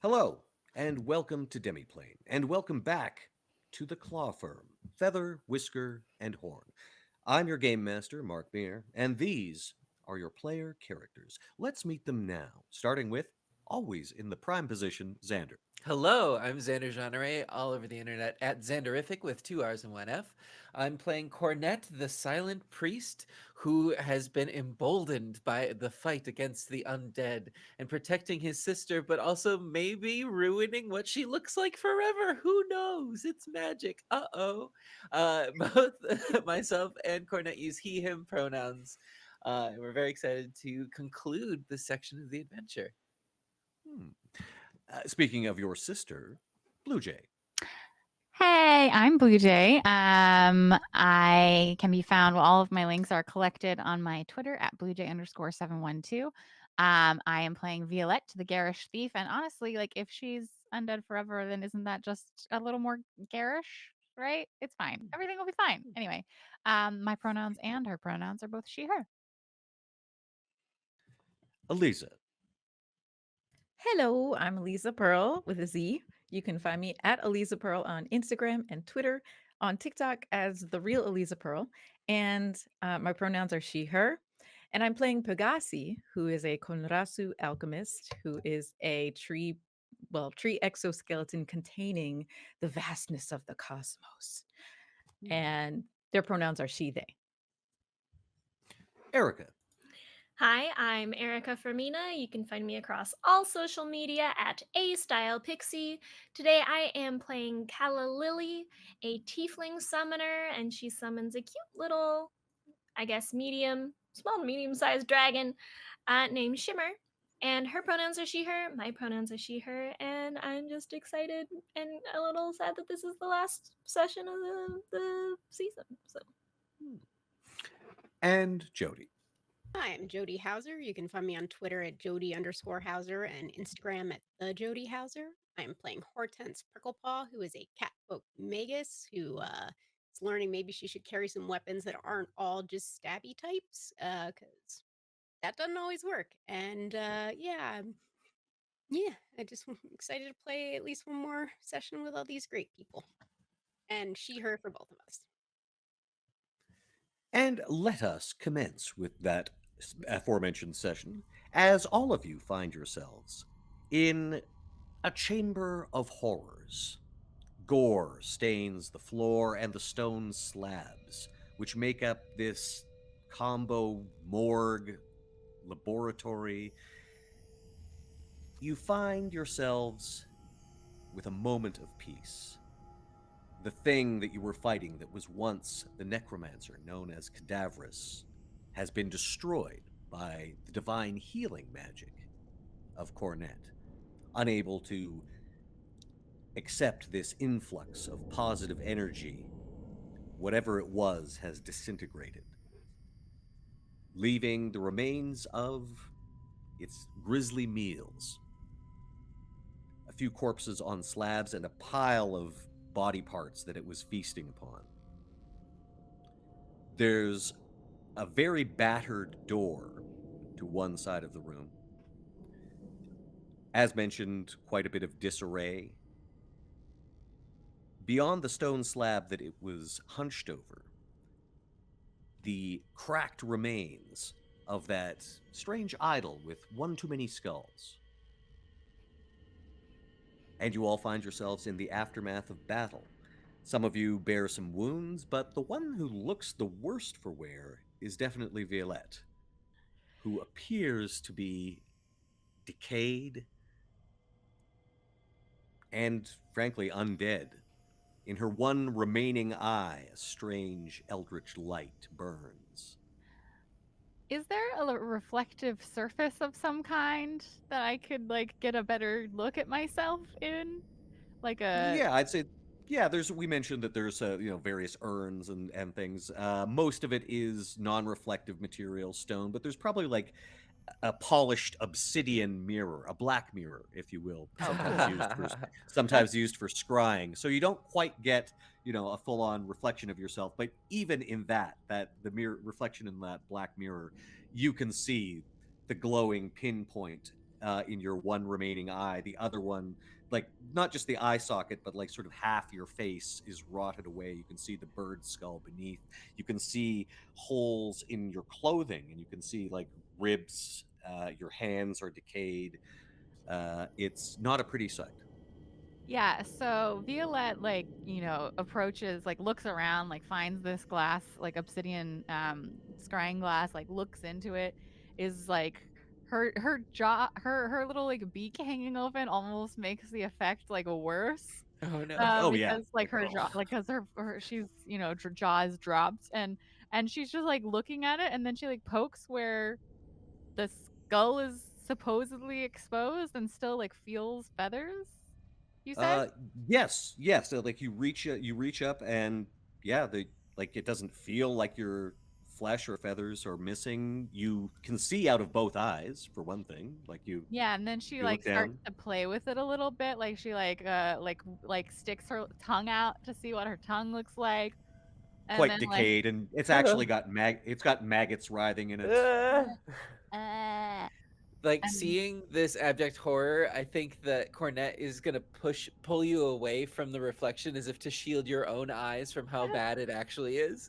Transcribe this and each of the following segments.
Hello, and welcome to Demiplane, and welcome back to the Claw Firm, Feather, Whisker, and Horn. I'm your game master, Mark Meer, and these are your player characters. Let's meet them now, starting with, always in the prime position, Xander. Hello, I'm Xander Jeanerret, all over the internet at Xanderific with 2 R's and 1 F. I'm playing Cornette, the silent priest, who has been emboldened by the fight against the undead and protecting his sister, but also maybe ruining what she looks like forever. Who knows? It's magic. Uh-oh. Both myself and Cornette use he, him pronouns. And we're very excited to conclude this section of the adventure. Hmm. Speaking of your sister, Bluejay. Hey, I'm Bluejay. I can be found. Well, all of my links are collected on my Twitter at Bluejay_712. I am playing Violette, the garish thief, and honestly, like if she's undead forever, then isn't that just a little more garish, right? It's fine. Everything will be fine. Anyway, my pronouns and her pronouns are both she/her. Aliza. Hello, I'm Aliza Pearl with a Z. You can find me at Aliza Pearl on Instagram and Twitter, on TikTok as The Real Aliza Pearl, and my pronouns are she, her. And I'm playing Pegasi, who is a Konrasu alchemist, who is a tree exoskeleton containing the vastness of the cosmos. And their pronouns are she, they. Erika. Hi, I'm Erika Fermina. You can find me across all social media at AStylePixie. Today I am playing Calla Lilly, a tiefling summoner, and she summons a cute little, I guess, small to medium-sized dragon named Shimmer. And her pronouns are she, her. My pronouns are she, her. And I'm just excited and a little sad that this is the last session of the season. So. And Jody. Hi, I'm Jody Houser. You can find me on Twitter at Jody_Houser and Instagram at the Jody Houser. I'm playing Hortense Pricklepaw, who is a catfolk magus who is learning maybe she should carry some weapons that aren't all just stabby types, because that doesn't always work. And I just excited to play at least one more session with all these great people. And she, her for both of us. And let us commence with that aforementioned session, as all of you find yourselves in a chamber of horrors. Gore stains the floor and the stone slabs, which make up this combo morgue laboratory. You find yourselves with a moment of peace. The thing that you were fighting that was once the necromancer known as Cadaverous has been destroyed by the divine healing magic of Cornette, unable to accept this influx of positive energy. Whatever it was has disintegrated, leaving the remains of its grisly meals. A few corpses on slabs and a pile of body parts that it was feasting upon. There's a very battered door to one side of the room. As mentioned, quite a bit of disarray. Beyond the stone slab that it was hunched over, the cracked remains of that strange idol with one too many skulls. and you all find yourselves in the aftermath of battle. Some of you bear some wounds, but the one who looks the worst for wear is definitely Violette, who appears to be decayed and, frankly, undead. In her one remaining eye, a strange eldritch light burns. Is there a reflective surface of some kind that I could like get a better look at myself in? Like a Yeah, I'd say. Yeah, we mentioned that there's various urns and things. Most of it is non-reflective material, stone, but there's probably like a polished obsidian mirror, a black mirror, if you will, Oh, sometimes cool. used for That's sometimes used for scrying. So you don't quite get, a full-on reflection of yourself, but even in that the mirror reflection in that black mirror, you can see the glowing pinpoint in your one remaining eye. The other one, like not just the eye socket, but like sort of half your face is rotted away. You can see the bird skull beneath. You can see holes in your clothing, and you can see like ribs. Your hands are decayed. It's not a pretty sight. Yeah, so Violette like, approaches, like looks around, like finds this glass, like obsidian scrying glass, like looks into it, is like her jaw her little like beak hanging open almost makes the effect like worse. Oh no. Oh yeah. Because like her jaw, like because her she's jaw is dropped, and she's just like looking at it, and then she like pokes where the skull is supposedly exposed and still like feels feathers. You said? Uh, yes. So, like you reach up, and yeah, it doesn't feel like your flesh or feathers are missing. You can see out of both eyes, for one thing. Like Yeah, and then she you like look starts down, to play with it a little bit. Like she like sticks her tongue out to see what her tongue looks like. And quite then like decayed, and it's actually got it's got maggots writhing in it. uh, Like and seeing this abject horror, I think that Cornette is gonna pull you away from the reflection as if to shield your own eyes from how bad it actually is.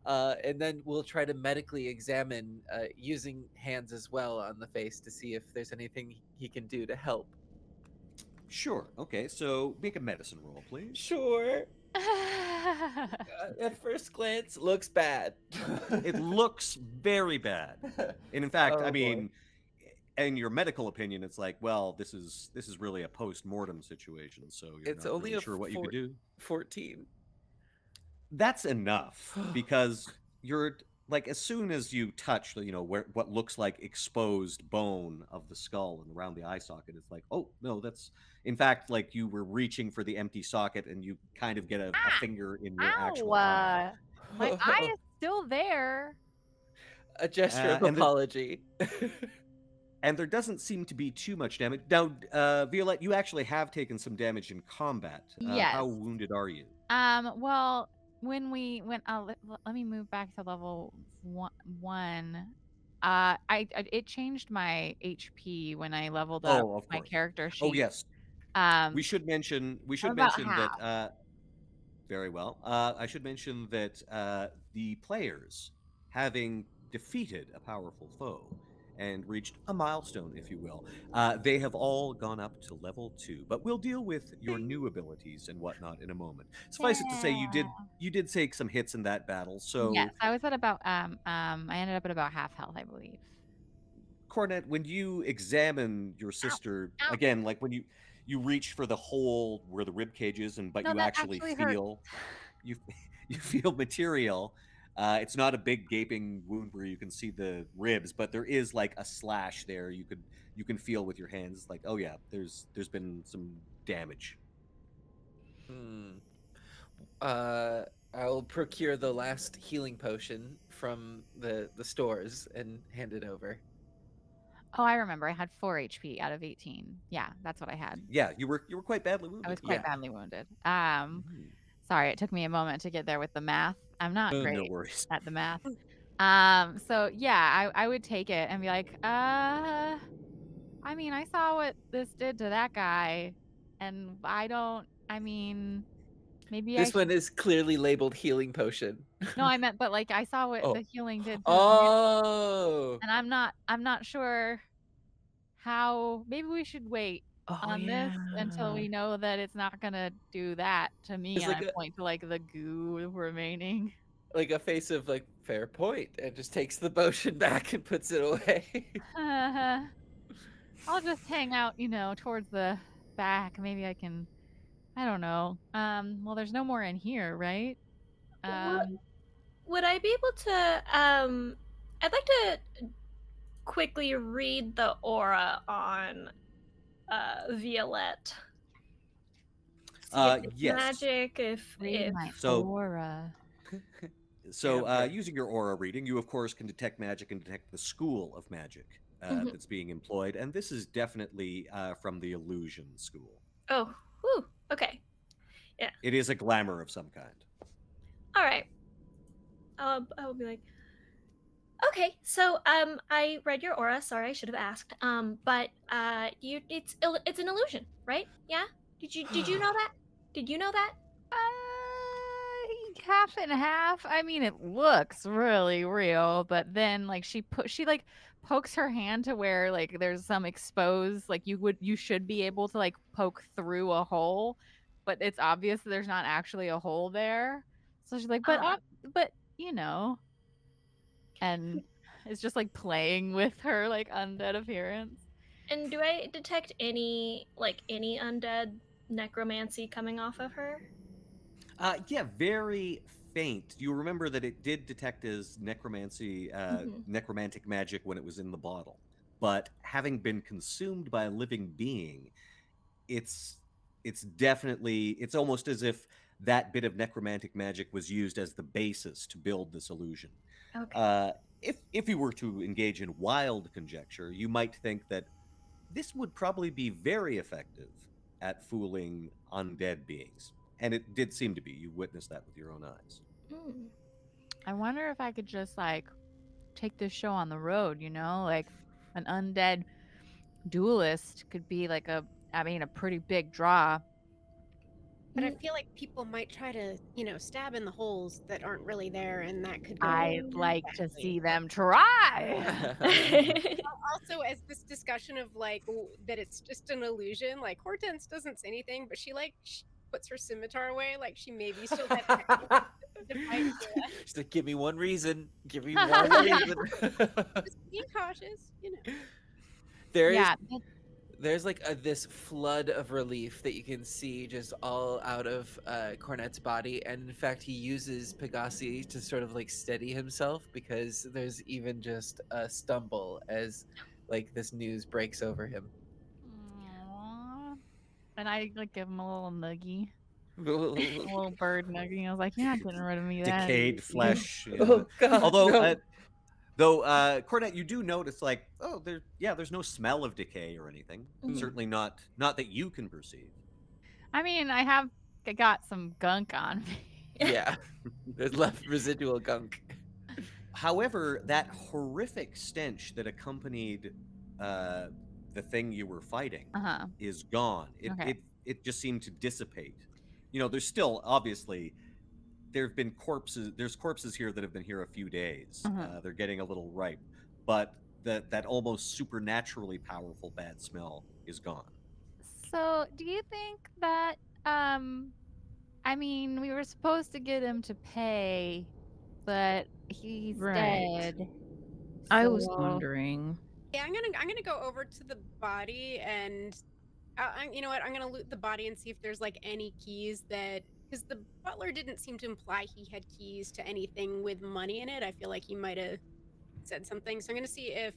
And then we'll try to medically examine using hands as well on the face to see if there's anything he can do to help. Sure. Okay. So make a medicine roll, please. Sure. At first glance, looks bad. It looks very bad. And in fact, I Oh, boy. mean, in your medical opinion, it's like, well, this is really a post-mortem situation, so you're It's not only really a sure what you could do. 14. That's enough because you're like as soon as you touch where what looks like exposed bone of the skull and around the eye socket, it's like, oh no, that's in fact like you were reaching for the empty socket and you kind of get a finger in your ow! actual eye. My eye is still there. A gesture of And apology. there doesn't seem to be too much damage. Now, Violette, you actually have taken some damage in combat. Yes. How wounded are you? Well, when we went, let me move back to level one. It changed my HP when I leveled up Oh, of my course. character Oh, sheet. yes. We should mention about that very well. I should mention that the players, having defeated a powerful foe and reached a milestone, if you will, they have all gone up to level 2. But we'll deal with your new abilities and whatnot in a moment. Suffice it to say, you did take some hits in that battle. So Yes, I was at about I ended up at about half health, I believe. Cornette, when you examine your sister Ow. again, like when you reach for the hole where the rib cage is, but No, you that actually actually hurt. feel you you feel material. It's not a big gaping wound where you can see the ribs, but there is like a slash there. You can feel with your hands. Like, oh yeah, there's been some damage. I'll procure the last healing potion from the stores and hand it over. Oh, I remember. I had 4 HP out of 18. Yeah, that's what I had. Yeah, you were quite badly wounded. I was quite Yeah. badly wounded. Sorry, it took me a moment to get there with the math. I'm not No great worries. at the math. So yeah, I would take it and be like, I mean, I saw what this did to that guy, and maybe This one is clearly labeled healing potion. No, I meant, but like I saw what Oh. the healing did to Oh. and I'm not sure how. Maybe we should wait Oh on this until we know that it's not gonna do that to me. It's And like I point to like the goo remaining. a face of like fair point, and just takes the potion back and puts it away. I'll just hang out, towards the back. Maybe I can. I don't know. Well, there's no more in here, right? Would I be able to I'd like to quickly read the aura on Violette. See if it's Yes. magic, if Read my So- aura. So, Amber. using your aura reading, you of course can detect magic and detect the school of magic Mhm. that's being employed, and this is definitely from the illusion school. Oh, whew, okay. It is a glamour of some kind. All right. I will be like, okay, so I read your aura. Sorry, I should have asked. But it's an illusion, right? Yeah. Did you know that? Did you know that? Half and half. I mean, it looks really real, but then like she like pokes her hand to where like there's some exposed, like you should be able to like poke through a hole, but it's obvious that there's not actually a hole there. So she's like, but and it's just like playing with her like undead appearance. And do I detect any undead necromancy coming off of her? Yeah, very faint. You remember that it did detect as necromancy, necromantic magic when it was in the bottle, but having been consumed by a living being, it's definitely, it's almost as if that bit of necromantic magic was used as the basis to build this illusion. Okay. If you were to engage in wild conjecture, you might think that this would probably be very effective at fooling undead beings. And it did seem to be. You witnessed that with your own eyes. Mm. I wonder if I could just like take this show on the road, like an undead duelist could be like a pretty big draw. But I feel like people might try to, stab in the holes that aren't really there, and that could go. I'd like to badly. see them try. Also, as this discussion of like that it's just an illusion, like Hortense doesn't say anything, but she puts her scimitar away, like she maybe still had to fight. She's like, give me one reason. Give me one reason. Just being cautious, There's like this flood of relief that you can see just all out of Cornette's body, and in fact he uses Pegasi to sort of like steady himself, because there's even just a stumble as like this news breaks over him. Aww. And I like give him a little nuggie, a little bird nuggie. I was like, you're not getting rid of me. that Decayed easy." flesh. Oh god. Although, no. though, Cornette, you do notice, like, oh, there's no smell of decay or anything. Mhm. Certainly not that you can perceive. I mean, I got some gunk on me. Yeah. There's left residual gunk. However, that horrific stench that accompanied the thing you were fighting Uh-huh. is gone. Okay. It just seemed to dissipate. There's still obviously there's corpses here that have been here a few days. Uh-huh. They're getting a little ripe, but that almost supernaturally powerful bad smell is gone. So, do you think that we were supposed to get him to pay, but he's Right. dead. I was So- wondering. Yeah, I'm gonna go over to the body and, you know what? I'm gonna loot the body and see if there's like any keys because the butler didn't seem to imply he had keys to anything with money in it. I feel like he might have said something, so I'm gonna see if,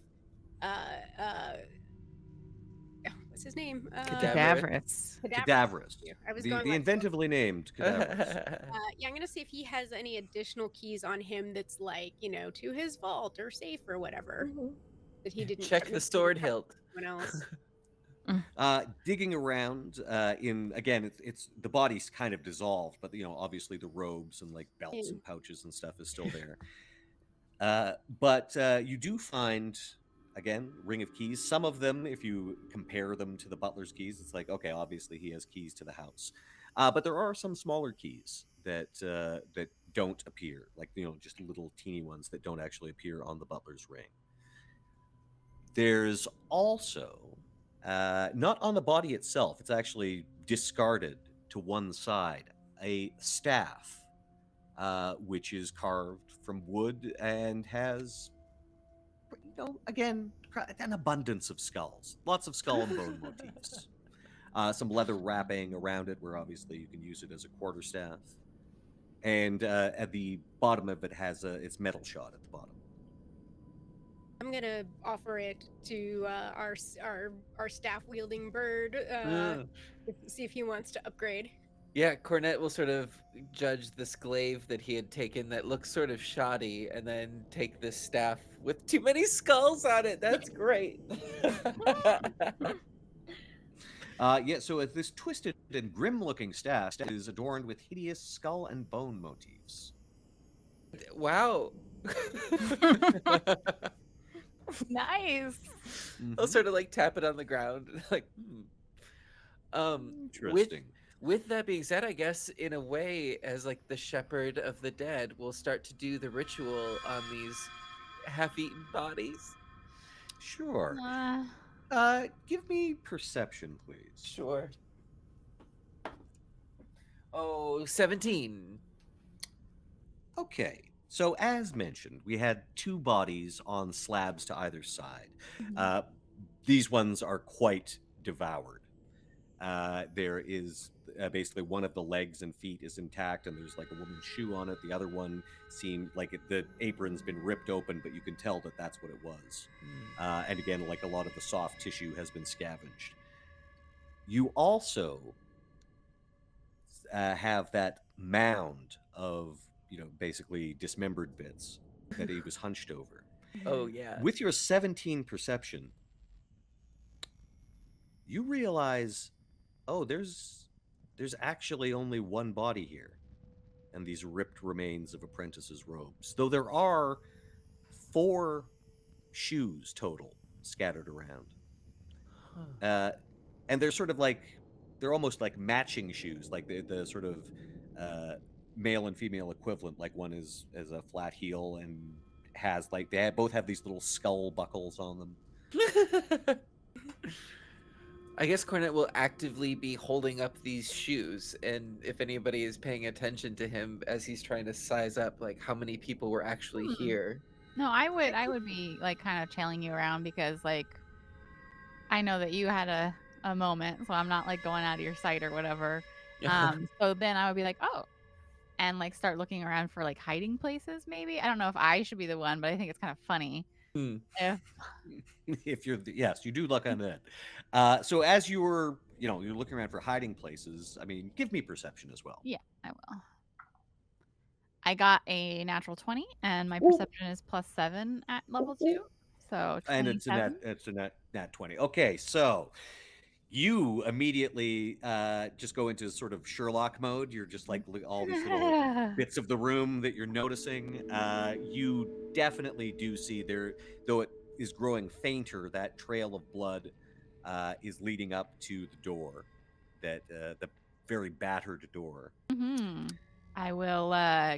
what's his name? Cadaverous. Cadaverous. I was The going like, inventively named Cadaverous. yeah, I'm gonna see if he has any additional keys on him that's like, to his vault or safe or whatever Mhm. that he didn't Check the sword hilt. Anyone else. Digging around again, it's the body's kind of dissolved, but obviously the robes and like belts and pouches and stuff is still there. But you do find, again, ring of keys. Some of them, if you compare them to the butler's keys, it's like, okay, obviously he has keys to the house. But there are some smaller keys that don't appear, like just little teeny ones that don't actually appear on the butler's ring. There's also Not on the body itself. It's actually discarded to one side. A staff, which is carved from wood and has, again, an abundance of skulls. Lots of skull and bone motifs. Some leather wrapping around it, where obviously you can use it as a quarterstaff. And at the bottom of it has its metal shot at the bottom. I'm gonna offer it to our staff wielding bird. See if he wants to upgrade. Yeah, Cornette will sort of judge this glaive that he had taken that looks sort of shoddy, and then take this staff with too many skulls on it. That's great. Yeah, so this twisted and grim-looking staff is adorned with hideous skull and bone motifs. Wow. Nice. I'll sort of like tap it on the ground, like. Interesting. With that being said, I guess in a way, as like the shepherd of the dead, we'll start to do the ritual on these half-eaten bodies. Sure. Give me perception, please. Sure. Oh, 17. Okay. So as mentioned, we had two bodies on slabs to either side. These ones are quite devoured. There is basically one of the legs and feet is intact, and there's like a woman's shoe on it. The other one seemed like the apron's been ripped open, but you can tell that that's what it was. And again, like a lot of the soft tissue has been scavenged. You also have that mound of, basically dismembered bits that he was hunched over. Oh, yeah. With your 17 perception, you realize, there's actually only one body here, and these ripped remains of apprentices' robes. Though there are 4 shoes total scattered around. And they're sort of like, they're almost like matching shoes, like the sort of male and female equivalent. Like one is a flat heel and has like, both have these little skull buckles on them. I guess Cornette will actively be holding up these shoes, and if anybody is paying attention to him as he's trying to size up like how many people were actually here. No, I would be like kind of trailing you around, because like I know that you had a moment, so I'm not like going out of your sight or whatever. So then I would be like, and like start looking around for like hiding places maybe. I don't know if I should be the one, but I think it's kind of funny. If you're yes, you do look on that. So as you were, you're looking around for hiding places. I mean, give me perception as well. Yeah, I will. I got a natural 20, and my perception is +7 at level 2. So 27. And it's a nat 20. Okay, so you immediately just go into sort of Sherlock mode. You're just like all these little bits of the room that you're noticing. You definitely do see there, though it is growing fainter, that trail of blood is leading up to the door, that the very battered door. I will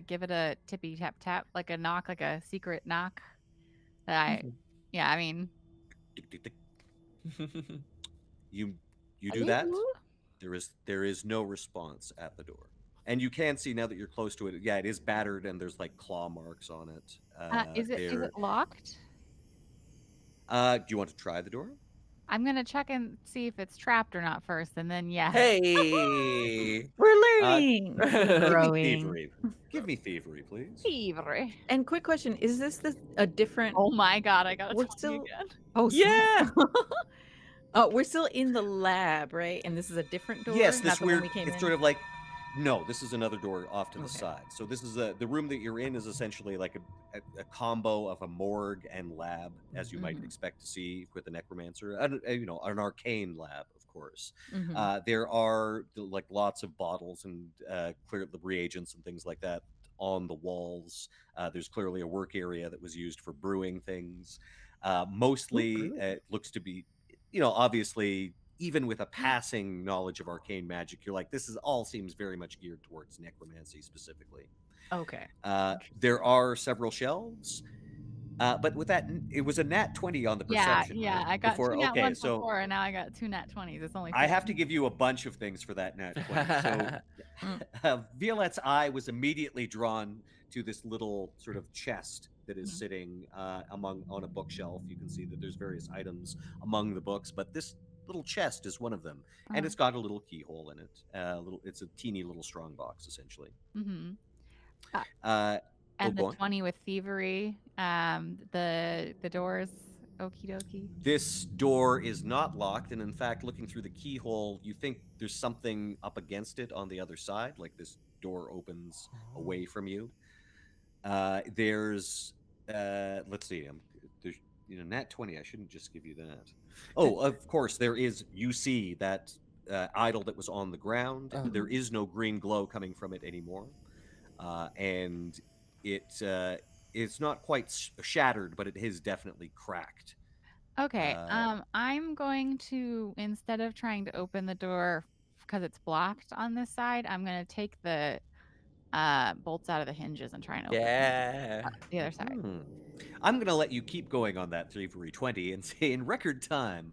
give it a tippy tap tap, like a knock, like a secret knock. I mean, you do that. There is no response at the door, and you can see now that you're close to it. Yeah, it is battered, and there's like claw marks on it. Is it locked? Do you want to try the door? I'm gonna check and see if it's trapped or not first, and then Hey, We're learning. Thievery. Give me thievery, please. Thievery. And quick question: is this a different? Oh my god, I got a We're 20 still- again. Oh yeah. Oh, we're still in the lab, right? And this is a different door. Yes, not this the one weird. we came It's in? sort of like, no, this is another door off to the Okay. side. So this is the room that you're in is essentially like a combo of a morgue and lab, as you might expect to see with a necromancer, an arcane lab, of course. Mhm. There are like lots of bottles and clear the reagents and things like that on the walls. There's clearly a work area that was used for brewing things. Mostly, it looks to be, obviously, even with a passing knowledge of arcane magic, you're like, this is all seems very much geared towards necromancy specifically. Okay. There are several shelves. But with that, it was a nat 20 on the Yeah, perception, yeah. right? I got Before, two nat okay, ones so before, and now I got two nat 20s. It's only I fair. have to give you a bunch of things for that nat 20. So Mm. Violette's eye was immediately drawn to this little sort of chest that is Mhm. sitting among on a bookshelf. You can see that there's various items among the books, but this little chest is one of them, and it's got a little keyhole in it. It's a teeny little strong box, essentially. Mm-hmm. Uh, Uh, and the go on. 20 with thievery. The doors. Okie dokie. This door is not locked, and in fact, looking through the keyhole, you think there's something up against it on the other side, like this door opens away from you. There's let's see, there's nat 20. I shouldn't just give you that. Oh, of course, there is. You see that idol that was on the ground. There is no green glow coming from it anymore, and it's not quite shattered, but it is definitely cracked. Okay. Uh, I'm going to, instead of trying to open the door because it's blocked on this side, I'm going to take the bolts out of the hinges and try and open Yeah. the other side. I'm going to let you keep going on that thievery 20 and say in record time,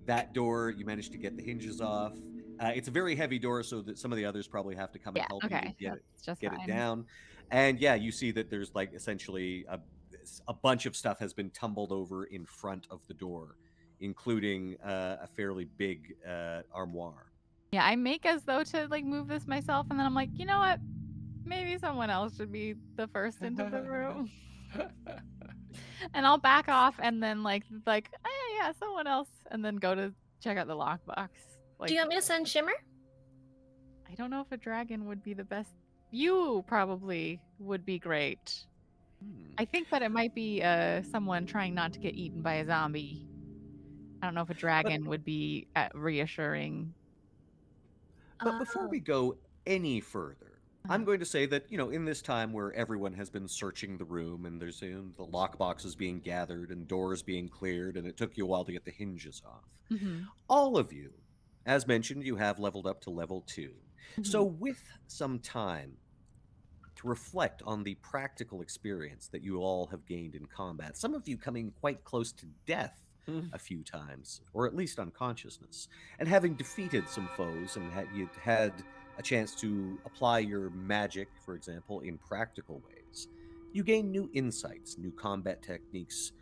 that door, you managed to get the hinges off. It's a very heavy door, so that some of the others probably have to come and Yeah. help you to Okay. That's just get it fine. down. And yeah, you see that there's like essentially a bunch of stuff has been tumbled over in front of the door, including a fairly big armoire. Yeah. I make as though to like move this myself, and then I'm like, you know what? Maybe someone else should be the first into the room. And I'll back off and then yeah, someone else, and then go to check out the lockbox. Like, Do you want me to send Shimmer? I don't know if a dragon would be the best. You probably would be great. I think that it might be someone trying not to get eaten by a zombie. I don't know if a dragon would be reassuring. But before we go any further, I'm going to say that, in this time where everyone has been searching the room and there's the lockboxes being gathered and doors being cleared, and it took you a while to get the hinges off, all of you, as mentioned, you have leveled up to level 2. So, with some time to reflect on the practical experience that you all have gained in combat, some of you coming quite close to death a few times, or at least unconsciousness, and having defeated some foes and you'd had a chance to apply your magic, for example, in practical ways, you gain new insights, new combat techniques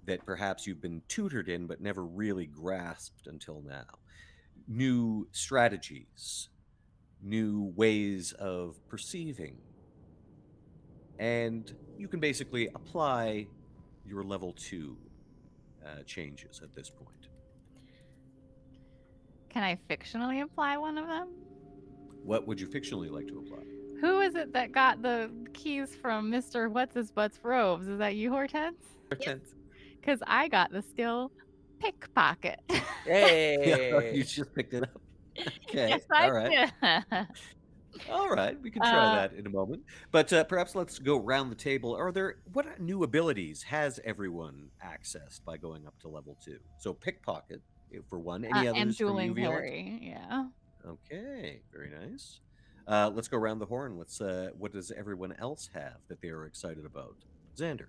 that perhaps you've been tutored in but never really grasped until now, new strategies, new ways of perceiving, and you can basically apply your level 2 changes at this point. Can I fictionally apply one of them? What would you fictionally like to apply? Who is it that got the keys from Mr. What's His Butt's robes? Is that you, Hortense? Hortense. Because I got the skill pickpocket. Hey. You just picked it up. Okay. Yes, I All right. did. All right. We can try that in a moment. But perhaps let's go around the table. What new abilities has everyone accessed by going up to level 2? So pickpocket for one. Any And others from you, dueling Violette? parry, yeah. Okay. Very nice. Let's go around the horn. What does everyone else have that they are excited about? Xander.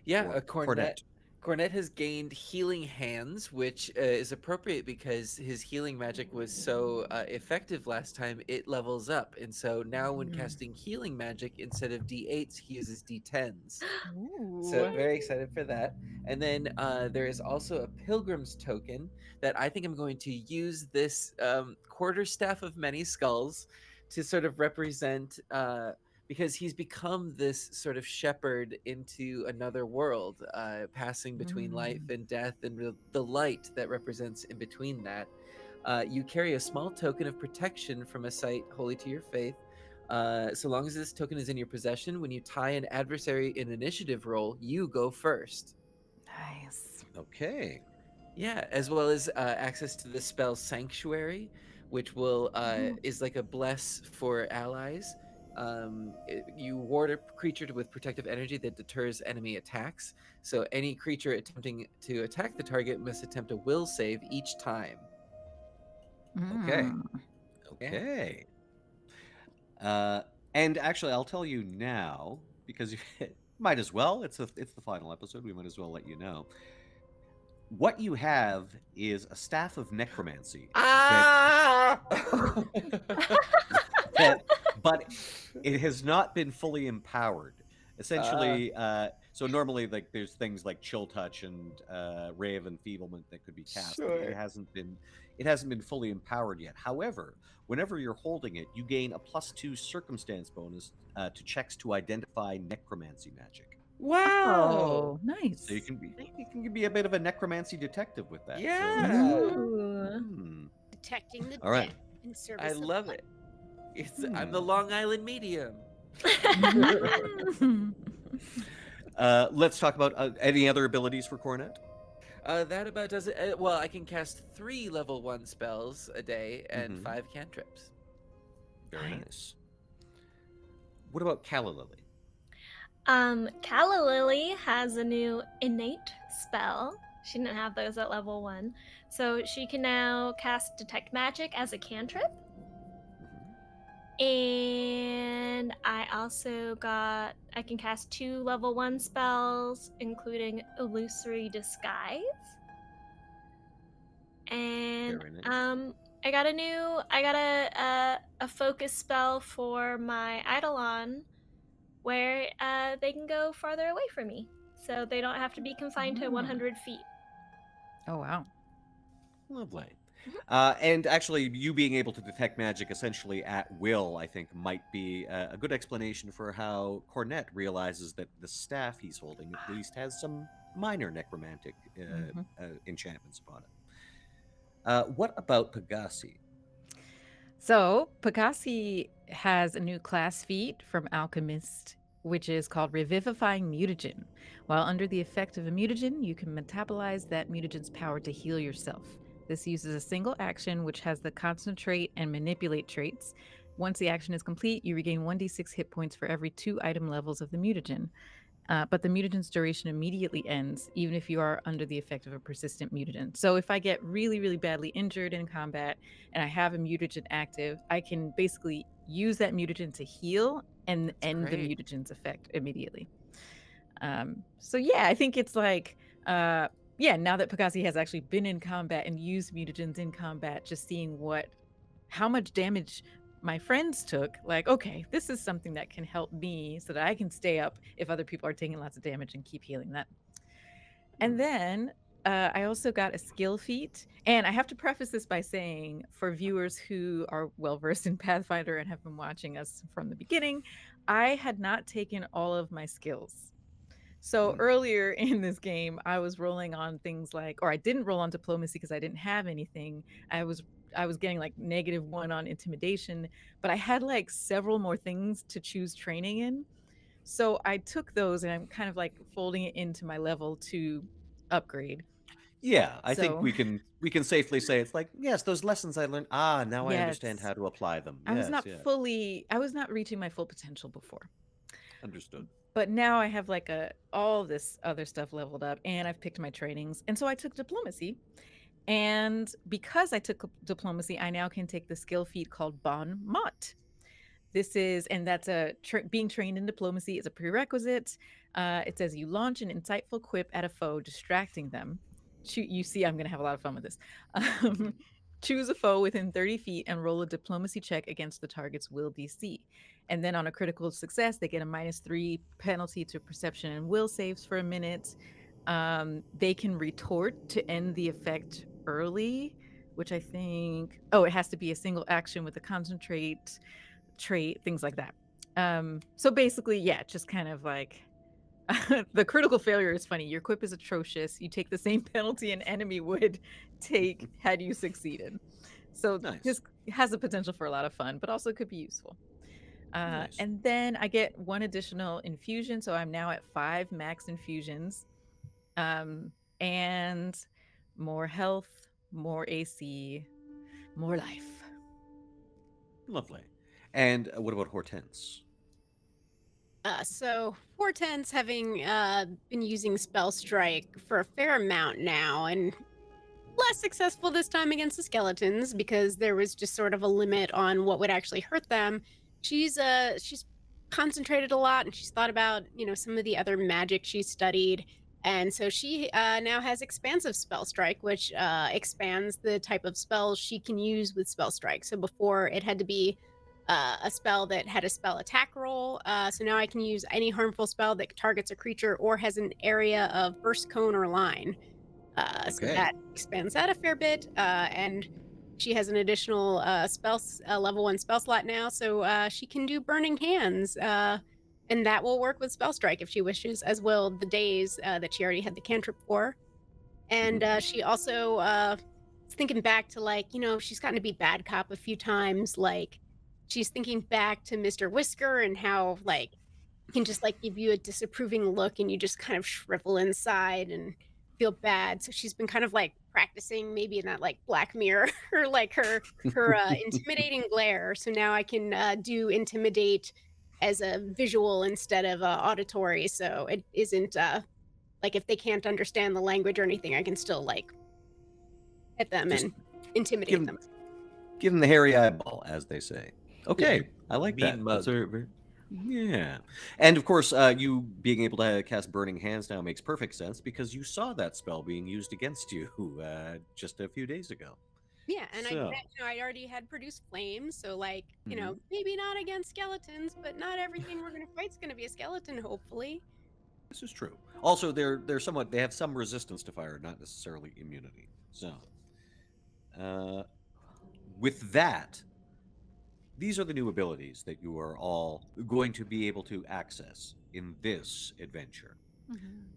Yeah, or a Cornette. Cornette has gained healing hands, which is appropriate because his healing magic was so effective last time. It levels up, and so now when casting healing magic, instead of D8s, he uses D10s. So very excited for that. And then there is also a pilgrim's token that I think I'm going to use this quarterstaff of many skulls to sort of represent. Because he's become this sort of shepherd into another world, passing between life and death, and the light that represents in between that. You carry a small token of protection from a site holy to your faith. So long as this token is in your possession, when you tie an adversary in initiative roll, you go first. Nice. Okay. Yeah, as well as access to the spell Sanctuary, which will is like a bless for allies. You ward a creature with protective energy that deters enemy attacks. So any creature attempting to attack the target must attempt a will save each time. Okay. Okay. And actually, I'll tell you now because Might as well. It's the final episode. We might as well let you know. What you have is a staff of necromancy. Ah! But it has not been fully empowered. Essentially, so normally like there's things like chill touch and ray of enfeeblement that could be cast. But Sure. it hasn't been fully empowered yet. However, whenever you're holding it, you gain a +2 circumstance bonus to checks to identify necromancy magic. Wow. Oh, nice. So you can be a bit of a necromancy detective with that. So Yeah. Ooh. Detecting the All right. dead in service I of love light. it. I'm the Long Island medium. Let's talk about any other abilities for Cornette. That about does it. Well, I can cast 3 level 1 spells a day and Mhm. 5 cantrips. Very nice. What about Calla Lily? Calla Lily has a new innate spell. She didn't have those at level 1. So she can now cast Detect Magic as a cantrip. And I can cast 2 level 1 spells, including Illusory Disguise. And Very nice. I got a focus spell for my Eidolon, where they can go farther away from me, so they don't have to be confined to 100 feet. Oh, wow. Lovely. And actually, you being able to detect magic essentially at will, I think, might be a good explanation for how Cornette realizes that the staff he's holding at least has some minor necromantic enchantments upon it. What about Pegasi? So, Pegasi has a new class feat from Alchemist, which is called Revivifying Mutagen. While under the effect of a mutagen, you can metabolize that mutagen's power to heal yourself. This uses a single action, which has the Concentrate and Manipulate traits. Once the action is complete, you regain 1d6 hit points for every 2 item levels of the mutagen. But the mutagen's duration immediately ends, even if you are under the effect of a persistent mutagen. So if I get really, really badly injured in combat and I have a mutagen active, I can basically use that mutagen to heal and end the great. mutagen's effect immediately. So yeah, I think it's like, now that Pegasi has actually been in combat and used mutagens in combat, just seeing how much damage my friends took, like, okay, this is something that can help me so that I can stay up if other people are taking lots of damage and keep healing them. And then I also got a skill feat. And I have to preface this by saying, for viewers who are well versed in Pathfinder and have been watching us from the beginning, I had not taken all of my skills. So earlier in this game, I was rolling on things like, or I didn't roll on diplomacy because I didn't have anything. I was getting like -1 on intimidation, but I had like several more things to choose training in. So I took those and I'm kind of like folding it into my level 2 upgrade. Yeah, I think So- we can safely say it's like, yes, those lessons I learned. Now I understand Yes. how to apply them. I was Yes, not yes. I was not reaching my full potential before. Understood. But now I have like all this other stuff leveled up and I've picked my trainings. And so I took diplomacy. And because I took diplomacy, I now can take the skill feat called Bon Mot. That's being trained in diplomacy is a prerequisite. It says you launch an insightful quip at a foe, distracting them. You see, I'm going to have a lot of fun with this. Choose a foe within 30 feet and roll a diplomacy check against the target's will DC. And then on a critical success, they get a -3 penalty to perception and will saves for a minute. They can retort to end the effect early, which I think, it has to be a single action with a concentrate trait, things like that. So basically, yeah, just kind of like the critical failure is funny. Your quip is atrocious. You take the same penalty an enemy would take had you succeeded. So Nice. this has the potential for a lot of fun, but also could be useful. Nice. And then I get 1 additional infusion, so I'm now at 5 max infusions, and more health, more AC, more life. Lovely. And what about Hortense? So Hortense, having been using Spell Strike for a fair amount now, and less successful this time against the skeletons because there was just sort of a limit on what would actually hurt them. She's concentrated a lot, and she's thought about, some of the other magic she's studied. And so she now has expansive spell strike, which expands the type of spells she can use with spell strike. So before it had to be a spell that had a spell attack roll. So now I can use any harmful spell that targets a creature or has an area of burst cone or line. So Okay. that expands that a fair bit. And she has an additional level 1 spell slot now, so she can do Burning Hands. And that will work with Spell Strike if she wishes, as will the days that she already had the cantrip for. And she also is thinking back to, like, she's gotten to be bad cop a few times. Like, she's thinking back to Mr. Whisker and how, like, he can just, like, give you a disapproving look and you just kind of shrivel inside and feel bad. So she's been kind of, like, practicing maybe in that, like, Black Mirror or, like, her intimidating glare. So now I can do intimidate as a visual instead of auditory. So it isn't like, if they can't understand the language or anything, I can still, like, hit them Just and intimidate give them. give them the hairy eyeball, as they say. Okay, I like Mean that. mug. Those are yeah. And of course, you being able to cast Burning Hands now makes perfect sense because you saw that spell being used against you just a few days ago. Yeah, and So, I already had produced flames, so, like, Mhm. maybe not against skeletons, but not everything we're gonna fight's gonna be a skeleton, hopefully. this is true. Also, they have some resistance to fire, not necessarily immunity. So, uh, with that, these are the new abilities that you are all going to be able to access in this adventure.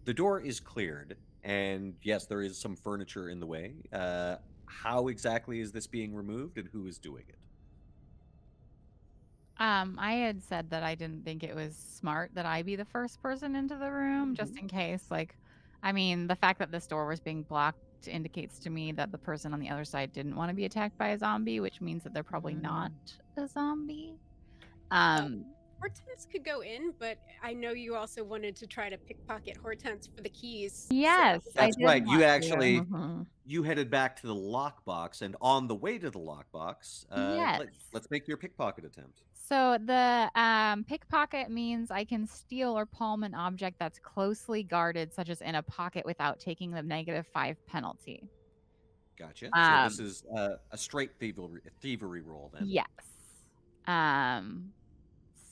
The door is cleared, and yes, there is some furniture in the way. How exactly is this being removed, and who is doing it? I had said that I didn't think it was smart that I be the first person into the room, just in case. Like, I mean, the fact that this door was being blocked indicates to me that the person on the other side didn't want to be attacked by a zombie, which means that they're probably not a zombie. Uh, Um, Hortense could go in, but I know you also wanted to try to pickpocket Hortense for the keys, so yes, I That's did right. You want actually to. you headed back to the lockbox, and on the way to the lockbox, Yes. let's make your pickpocket attempt. So the pickpocket means I can steal or palm an object that's closely guarded, such as in a pocket, without taking the -5 penalty. Gotcha. So this Um, is a straight thievery roll then. yes. Um,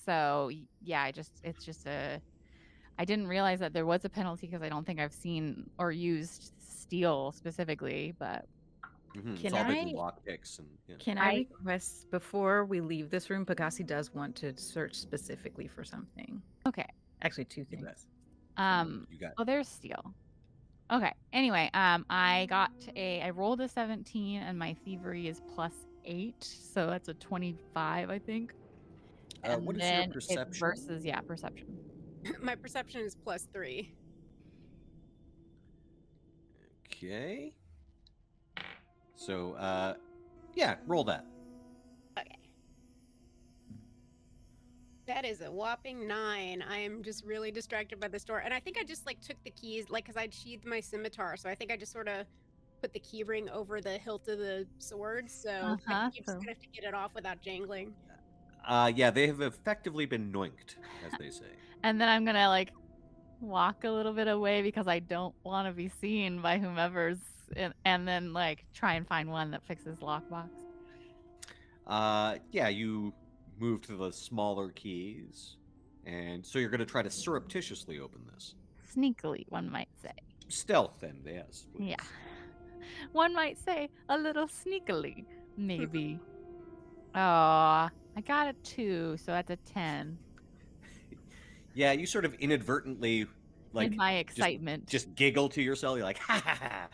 so yeah, it's just a. I didn't realize that there was a penalty because I don't think I've seen or used steal specifically, but It's Can all been I lock picks and yeah. can I request before we leave this room, Pegasi does want to search specifically for something. okay. Actually, two You bet. things. You got Oh, there's steal. Okay. Anyway, I rolled a 17 and my thievery is +8, so that's a 25, I think. And what is your then it's perception? versus perception. my perception is +3. Okay. So yeah, roll that. Okay. That is a whopping 9. I am just really distracted by this door, and I think I just, like, took the keys, like, because I'd sheathed my scimitar, so I think I just sort of put the key ring over the hilt of the sword, so I think you're just gonna have to get it off without jangling. Yeah, they have effectively been noinked, as they say. And then I'm gonna like walk a little bit away because I don't want to be seen by whomever's and then like try and find one that fixes lockbox. Yeah, you move to the smaller keys, and so you're going to try to surreptitiously open this. Sneakily, one might say. Stealth, then, yes. Please. Yeah. One might say a little sneakily, maybe. Oh, I got a 2, so that's a 10. Yeah, you sort of inadvertently, like, In my excitement. just giggle to yourself. You're like, ha ha ha.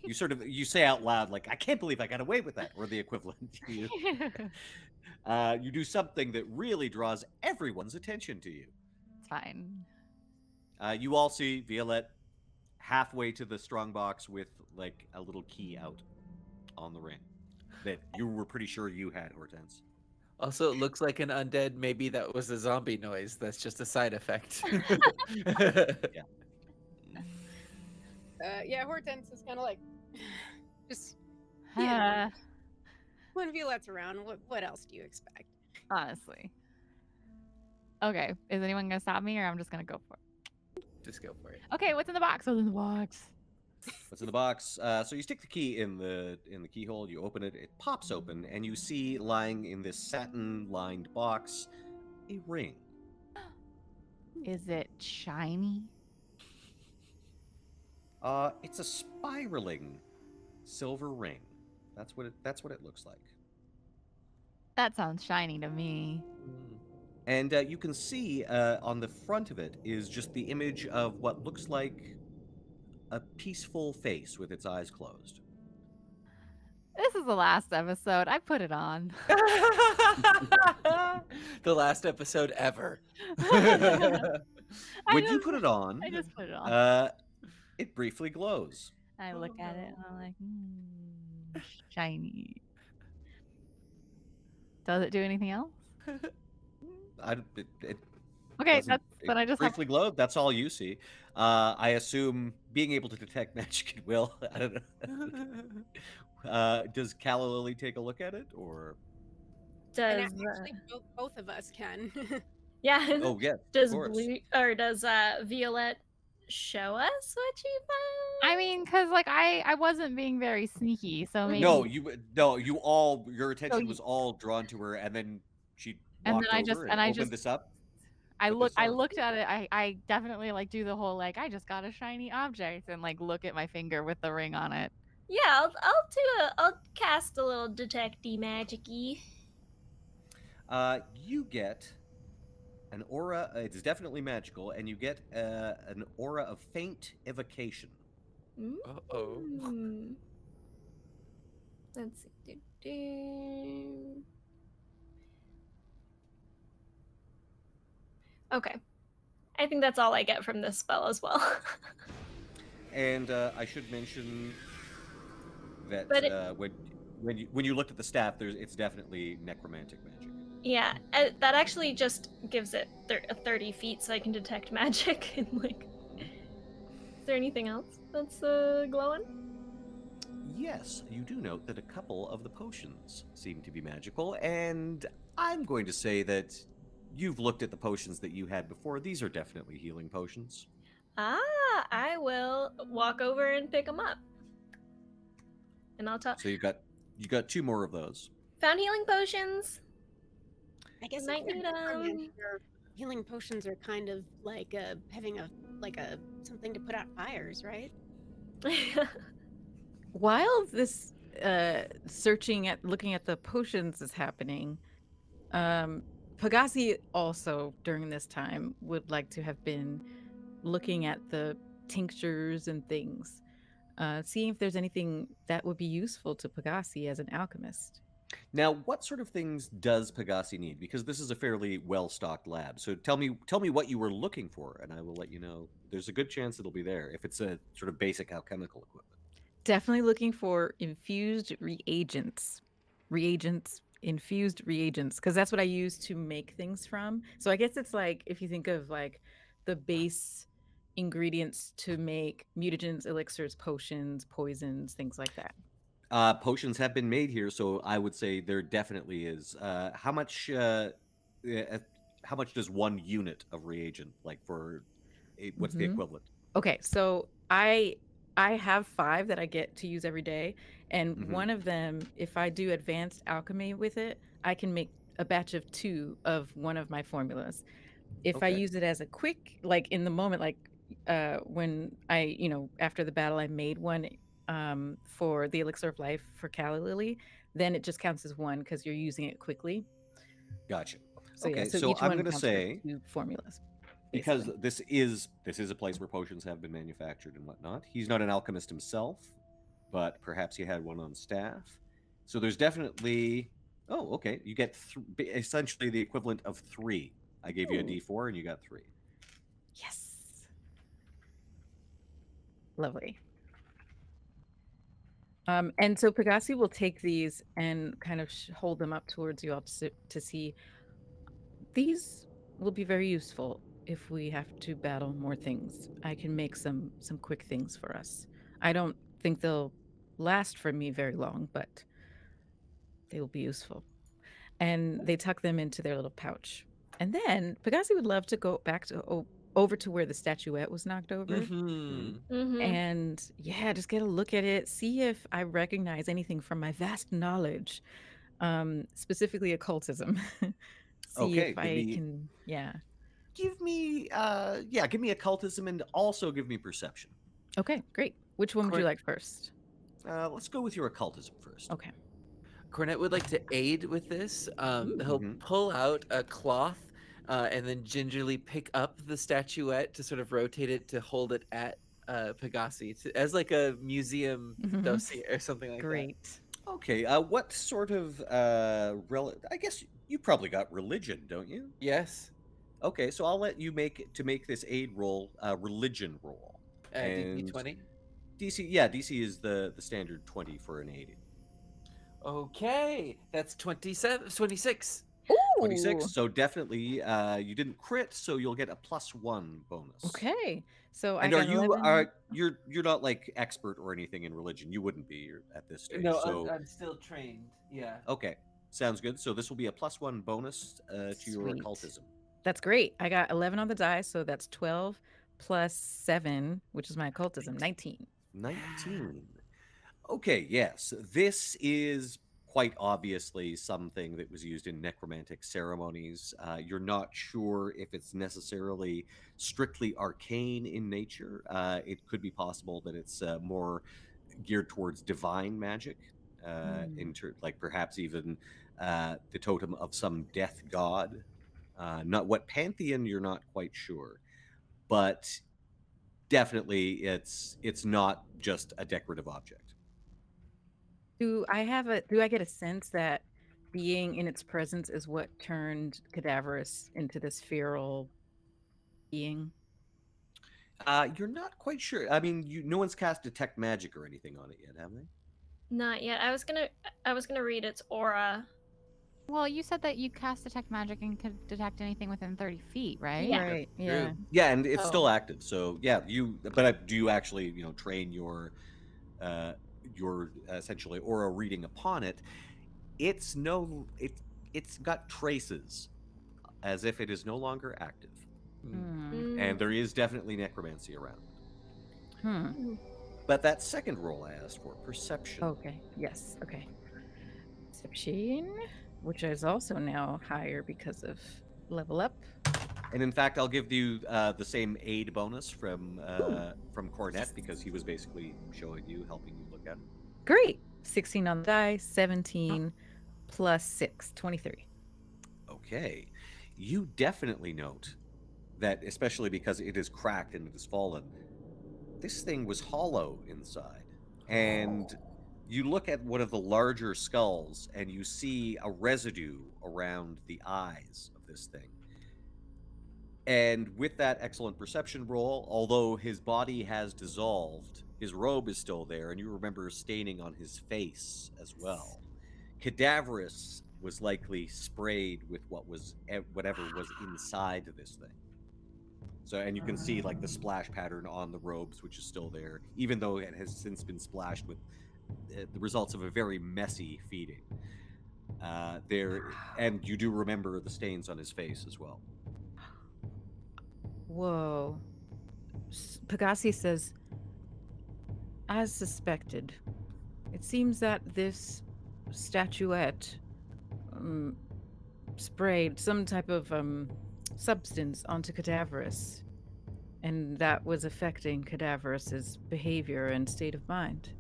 You say out loud, like, I can't believe I got away with that, or the equivalent. You do something that really draws everyone's attention to you. It's fine. You all see Violette halfway to the strongbox with, like, a little key out on the ring that you were pretty sure you had, Hortense. Also, it looks like an undead. Maybe that was a zombie noise. That's just a side effect. Yeah, Hortense is kind of like, just, when Violette's around, what else do you expect? Honestly. Okay. Is anyone gonna stop me, or I'm just gonna go for it? Just go for it. Okay. What's in the box? What's in the box? What's in the box? So you stick the key in the keyhole. You open it. It pops open, and you see lying in this satin-lined box a ring. Is it shiny? It's a spiraling silver ring. That's what it looks like. That sounds shiny to me. And you can see on the front of it is just the image of what looks like a peaceful face with its eyes closed. This is the last episode. I put it on. The last episode ever. When you put it on, I just put it on. it briefly glows. I look at it and I'm like, shiny. Does it do anything else? Okay, doesn't- then I it just have. briefly glowed. That's all you see. I assume being able to detect magic at will. I don't know. Does Calla Lilly take a look at it, or? And Does actually, both of us can. yeah? Oh yes, Does of course. does Violette show us what she found? I mean, because like I wasn't being very sneaky, so maybe. No, your attention you- was all drawn to her, and then she And walked then over I and just opened this up. I put this on. looked at it. I definitely like do the whole like I just got a shiny object and like look at my finger with the ring on it. Yeah, I'll cast a little detecty magic-y. You get an aura. It's definitely magical, and you get an aura of faint evocation. Uh-oh. Let's see. Do-do. Okay. I think that's all I get from this spell as well. And I should mention that But when you looked at the staff, it's definitely necromantic magic. yeah, that actually just gives it 30 feet so I can detect magic. And like, is there anything else that's glowing? Yes, you do note that a couple of the potions seem to be magical, and I'm going to say that you've looked at the potions that you had before. These are definitely healing potions. I will walk over and pick them up. And I'll talk. So you got 2 more of those. Found healing potions. I guess Might if need, you're necromancer, healing potions are kind of like having something to put out fires, right? While this looking at the potions is happening, Pegasi also during this time would like to have been looking at the tinctures and things, seeing if there's anything that would be useful to Pegasi as an alchemist. Now, what sort of things does Pegasi need? Because this is a fairly well-stocked lab. So tell me what you were looking for, and I will let you know. There's a good chance it'll be there if it's a sort of basic alchemical equipment. Definitely looking for infused infused reagents, because that's what I use to make things from. So I guess it's like if you think of like the base ingredients to make mutagens, elixirs, potions, poisons, things like that. Potions have been made here, so I would say there definitely is. How much does 1 unit of reagent, like what's the equivalent? Okay, so I have 5 that I get to use every day, and one of them, if I do advanced alchemy with it, I can make a batch of 2 of one of my formulas. If I Okay. use it as a quick, like in the moment, like when I, after the battle, I made one for the elixir of life for Calla Lilly, then it just counts as 1 because you're using it quickly. Gotcha. So Okay, yeah, so so each I'm one gonna counts for say 2 formulas. because basically. this is a place where potions have been manufactured and whatnot. He's not an alchemist himself, but perhaps he had one on staff. So there's definitely. Oh, okay. You get essentially the equivalent of 3. I gave you a Ooh. D4, and you got 3. Yes. Lovely. And so Pegasi will take these and kind of hold them up towards you all to see. These will be very useful if we have to battle more things. I can make some quick things for us. I don't think they'll last for me very long, but they will be useful. And they tuck them into their little pouch. And then Pegasi would love to go back to over to where the statuette was knocked over. Mm-hmm. Mm-hmm. And yeah, just get a look at it, see if I recognize anything from my vast knowledge, specifically occultism. See Okay, if I can, yeah. give me occultism and also give me perception. Okay, great. Which one would you Corn- like first? Let's go with your occultism first. Okay. Cornette would like to aid with this. He'll Mhm. pull out a cloth and then gingerly pick up the statuette to sort of rotate it to hold it at Pegasi as like a museum Mhm. dossier or something like that. Great. Okay, what sort of I guess you probably got religion, don't you? Yes. Okay, so I'll let you make this aid roll religion roll. DC And 20. DC is the standard 20 for an aid. Okay, that's 26. Ooh. 26. So definitely you didn't crit, so you'll get a +1 bonus. Okay. So And I are got you 11. you're not like expert or anything in religion? You wouldn't be at this stage. No, so I'm still trained. Yeah. okay, sounds good. So this will be a +1 bonus to your Sweet. occultism. That's great. I got 11 on the die, so that's 12 plus 7, which is my occultism, 19. 19. Okay, yes. This is quite obviously something that was used in necromantic ceremonies. You're not sure if it's necessarily strictly arcane in nature. It could be possible that it's more geared towards divine magic, like perhaps even the totem of some death god. Not what pantheon, you're not quite sure, but definitely it's not just a decorative object. Do I get a sense that being in its presence is what turned Cadaverous into this feral being? You're not quite sure. I mean, no one's cast detect magic or anything on it yet, have they? Not yet. I was gonna read its aura. Well, you said that you cast detect magic and could detect anything within 30 feet, right? Yeah. Right. True. Yeah. Yeah, and it's Oh. still active. So yeah, But do you actually, train your essentially aura reading upon it? It's got traces, as if it is no longer active, Hmm. and there is definitely necromancy around. Hmm. But that second roll I asked for, perception. Okay. Yes. Okay. Perception, which is also now higher because of level up. And in fact, I'll give you the same aid bonus from Cornette, because he was basically showing you, helping you look at it. Great. 16 on the die, 17 plus 6, 23. Okay. You definitely note that, especially because it is cracked and it has fallen, this thing was hollow inside. And you look at one of the larger skulls and you see a residue around the eyes of this thing. And with that excellent perception roll, although his body has dissolved, his robe is still there, and you remember staining on his face as well. Cadaverous was likely sprayed with whatever was inside this thing. So, and you can see like the splash pattern on the robes, which is still there, even though it has since been splashed with the results of a very messy feeding. And you do remember the stains on his face as well. Whoa. Pegasi says, as suspected, it seems that this statuette sprayed some type of substance onto Cadaverous, and that was affecting Cadaverous's behavior and state of mind.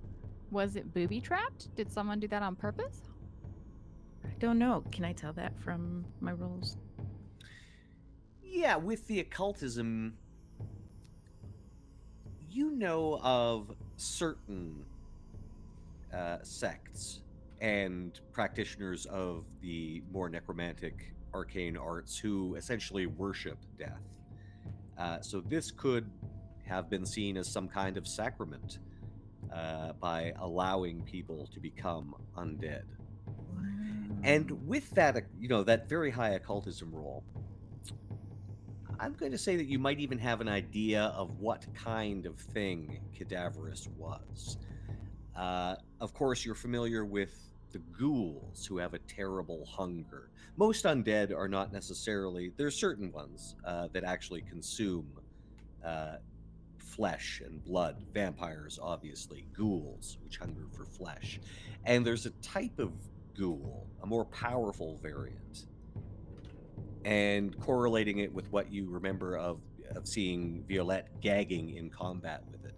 Was it booby trapped? Did someone do that on purpose? I don't know. Can I tell that from my rolls? Yeah, with the occultism, you know of certain sects and practitioners of the more necromantic arcane arts who essentially worship death. So this could have been seen as some kind of sacrament by allowing people to become undead. And with that, that very high occultism roll, I'm going to say that you might even have an idea of what kind of thing Cadaverous was. Of course, you're familiar with the ghouls who have a terrible hunger. Most undead are not necessarily, there's certain ones that actually consume flesh and blood. Vampires, obviously, ghouls, which hunger for flesh. And there's a type of ghoul, a more powerful variant. And correlating it with what you remember of seeing Violette gagging in combat with it.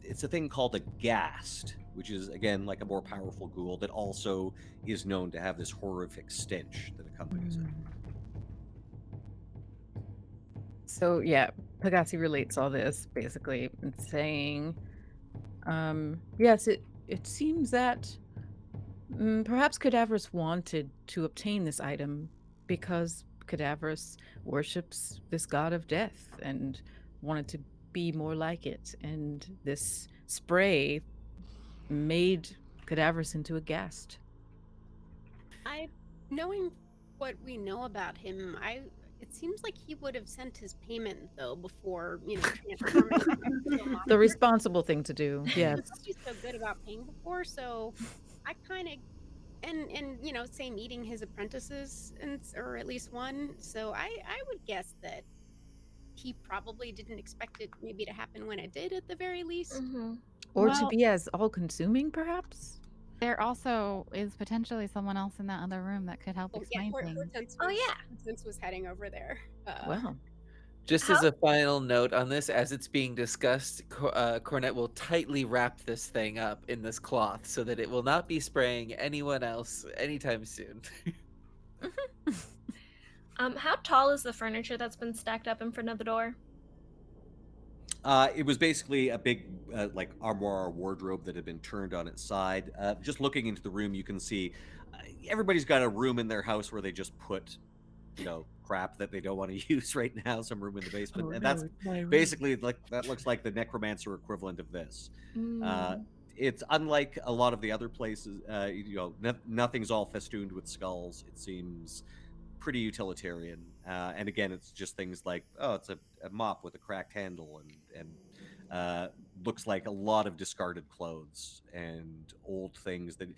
It's a thing called a ghast, which is, again, like a more powerful ghoul that also is known to have this horrific stench that accompanies it. So yeah, Pegasi relates all this basically and saying, yes, it seems that perhaps Cadaverous wanted to obtain this item because Cadaverous worships this god of death and wanted to be more like it, and this spray made Cadaverous into a ghast. Knowing what we know about him, it seems like he would have sent his payment though before, transforming into a monster. The responsible thing to do, He yes. was always so good about paying before, so I kind of and same eating his apprentices, or at least one. So I would guess that he probably didn't expect it maybe to happen when it did at the very least. Or to Well- be as all-consuming, perhaps? There also is potentially someone else in that other room that could help explain things. Hortense was heading over there. Wow. Just as a final note on this, as it's being discussed, Cornette will tightly wrap this thing up in this cloth so that it will not be spraying anyone else anytime soon. How tall is the furniture that's been stacked up in front of the door? It was basically a big, like, armoire wardrobe that had been turned on its side. Just looking into the room, you can see everybody's got a room in their house where they just put, crap that they don't want to use right now. Some room in the basement, and that's basically that looks like the necromancer equivalent of this. It's unlike a lot of the other places. Nothing's all festooned with skulls. It seems pretty utilitarian, and again, it's just things like, it's a mop with a cracked handle, and looks like a lot of discarded clothes and old things that,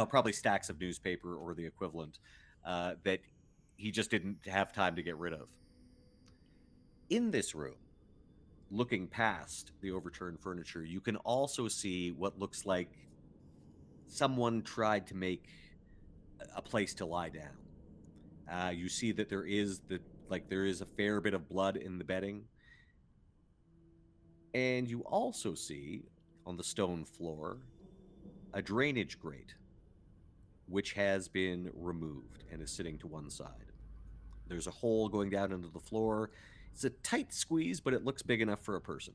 probably stacks of newspaper or the equivalent, that he just didn't have time to get rid of. In this room, looking past the overturned furniture, you can also see what looks like someone tried to make a place to lie down. You see that there is a fair bit of blood in the bedding. And you also see on the stone floor a drainage grate, which has been removed and is sitting to one side. There's a hole going down into the floor. It's a tight squeeze, but it looks big enough for a person.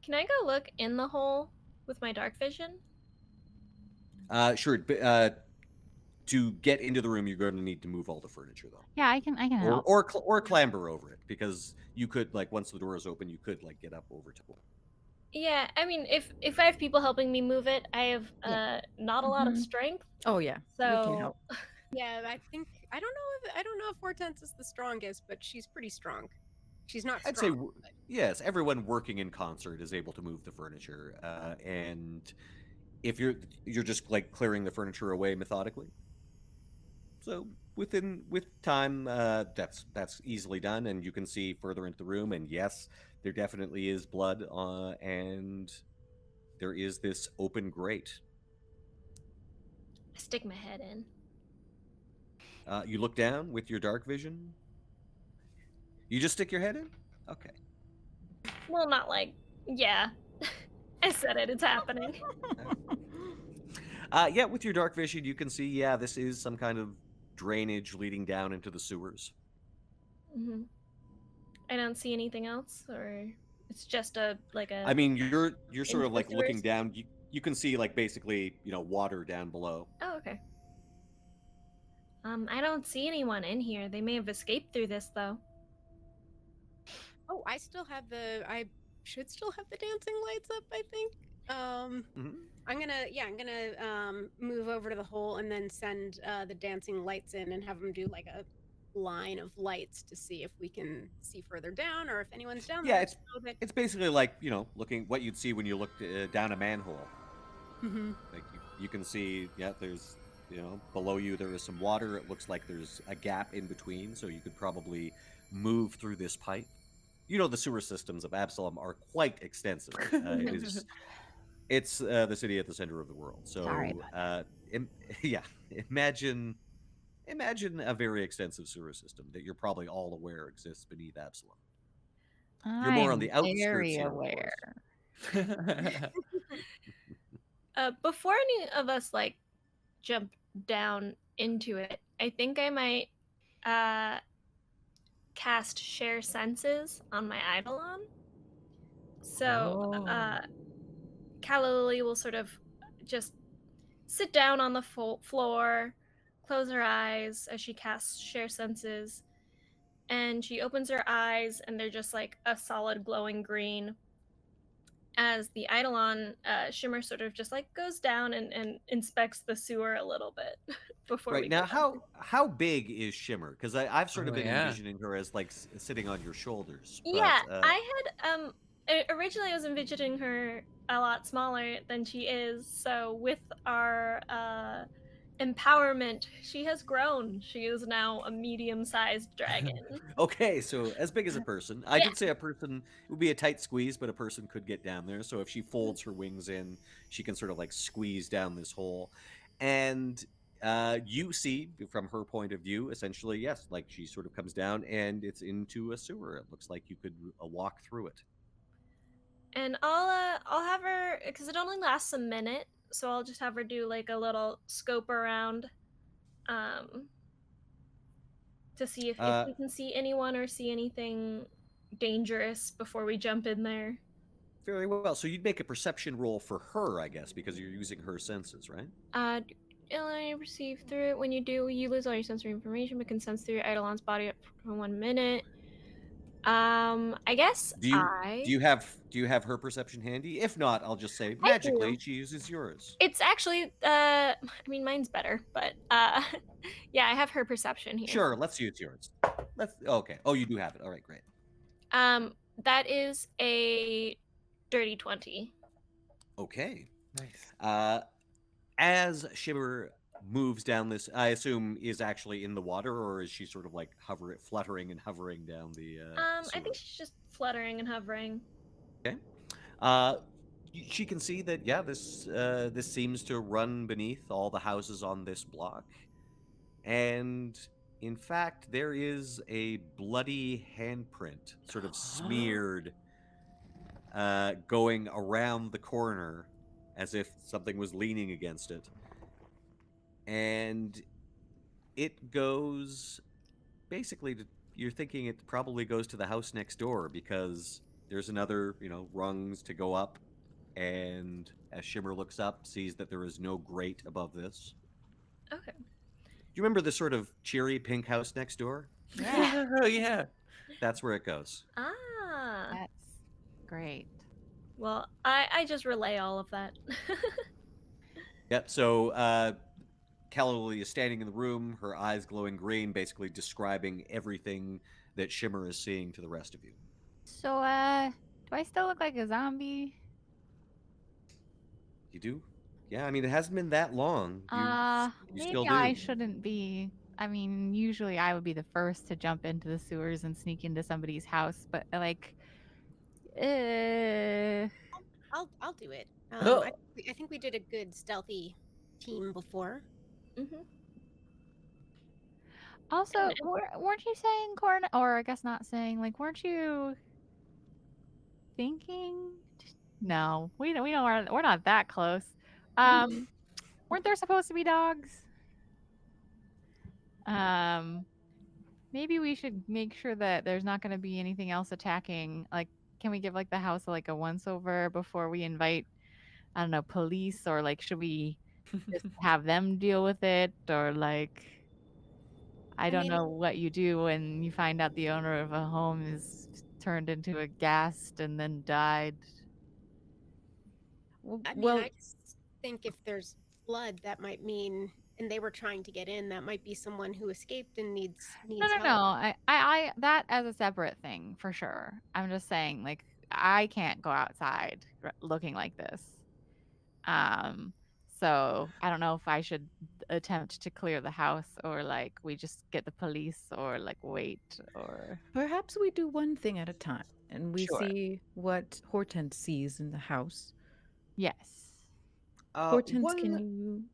Can I go look in the hole with my dark vision? Sure. To get into the room, you're going to need to move all the furniture, though. Yeah, I can help. Or clamber over it, because you could, once the door is open, you could get up over to it. Yeah, I mean, if I have people helping me move it, I have not a lot of Mhm. strength. Oh yeah, we can So help. Yeah, I don't know if Hortense is the strongest, but she's pretty strong. She's not strong. I'd say yes. Everyone working in concert is able to move the furniture, and if you're just clearing the furniture away methodically. So with time, that's easily done, and you can see further into the room. And yes, there definitely is blood, and there is this open grate. I stick my head in. You look down with your dark vision. You just stick your head in? Okay. Well, not yeah. I said it. It's happening. Yeah, with your dark vision, you can see, this is some kind of drainage leading down into the sewers. Hmm. I don't see anything else, or it's just a. I mean, you're sort of the looking sewers? down. You can see basically water down below. Oh, okay. I don't see anyone in here. They may have escaped through this, though. Oh, I should still have the dancing lights up, I think. Mhm. I'm gonna move over to the hole and then send the dancing lights in and have them do a line of lights to see if we can see further down, or if anyone's down Yeah, there. it's basically looking what you'd see when you looked down a manhole. Like you can see, yeah, there's, below you there is some water. It looks like there's a gap in between, so you could probably move through this pipe. The sewer systems of Absalom are quite extensive. It's the city at the center of the world. Sorry So, about yeah, imagine a very extensive sewer system that you're probably all aware exists beneath Absalom. You're more on I'm the outskirts very here, of course. aware. Before any of us like jump down into it, I think I might cast Share Senses on my Eidolon. So Oh. Calla Lily will sort of just sit down on the floor, close her eyes as she casts Share Senses, and she opens her eyes, and they're just like a solid glowing green. As the Eidolon Shimmer sort of just like goes down and inspects the sewer a little bit before Right we now, go down. how big is Shimmer? Because I've sort of Oh, been yeah. envisioning her as like sitting on your shoulders. Yeah, But I had originally I was envisioning her a lot smaller than she is. So with our empowerment, she has grown. She is now a medium-sized dragon. okay, so as big as a person. I Yeah. did say a person would be a tight squeeze, but a person could get down there. So if she folds her wings in, she can sort of like squeeze down this hole. And you see from her point of view, essentially, yes, like she sort of comes down and it's into a sewer. It looks like you could walk through it. And I'll have her, because it only lasts a minute, so I'll just have her do like a little scope around, to see if we can see anyone or see anything dangerous before we jump in there. Very well. So you'd make a perception roll for her, I guess, because you're using her senses, right? I perceive through it. When you do, you lose all your sensory information, but can sense through your Eidolon's body for 1 minute. I guess do you have her perception handy? If not, I'll just say magically she uses yours. It's actually I mean mine's better, but yeah, I have her perception here. Sure, let's use yours. Okay. Oh, you do have it. All right, great. That is a dirty 20. Okay. Nice. As Shimmer moves down this, I assume is actually in the water, or is she sort of like fluttering and hovering down the I think she's just fluttering and hovering. Okay. She can see that, yeah, this seems to run beneath all the houses on this block. And in fact, there is a bloody handprint sort of smeared going around the corner as if something was leaning against it. And it goes basically you're thinking it probably goes to the house next door, because there's another, rungs to go up. And as Shimmer looks up, sees that there is no grate above this. Okay. Do you remember the sort of cheery pink house next door? Yeah. Oh, yeah. That's where it goes. Ah. That's great. Well, I just relay all of that. Yep. So Calla is standing in the room, her eyes glowing green, basically describing everything that Shimmer is seeing to the rest of you. So, do I still look like a zombie? You do? Yeah, I mean, it hasn't been that long. You still Maybe do. I shouldn't be. I mean, usually I would be the first to jump into the sewers and sneak into somebody's house, but like, I'll do it. Oh. I think we did a good stealthy team before. Mm-hmm. Also, weren't you saying or I guess not saying, like, weren't you thinking? No, we know we're not that close. Weren't there supposed to be dogs? Maybe we should make sure that there's not going to be anything else attacking. Like, can we give like the house like a once over before we invite, I don't know, police, or like should we just have them deal with it, or like I don't know what you do when you find out the owner of a home is turned into a ghast and then died. I just think if there's blood, that might mean, and they were trying to get in, that might be someone who escaped and needs help. No. I that as a separate thing for sure. I'm just saying, like, I can't go outside looking like this. Um, so I don't know if I should attempt to clear the house or like we just get the police or like wait or Perhaps we do one thing at a time and we sure. see what Hortense sees in the house. Yes. Hortense, One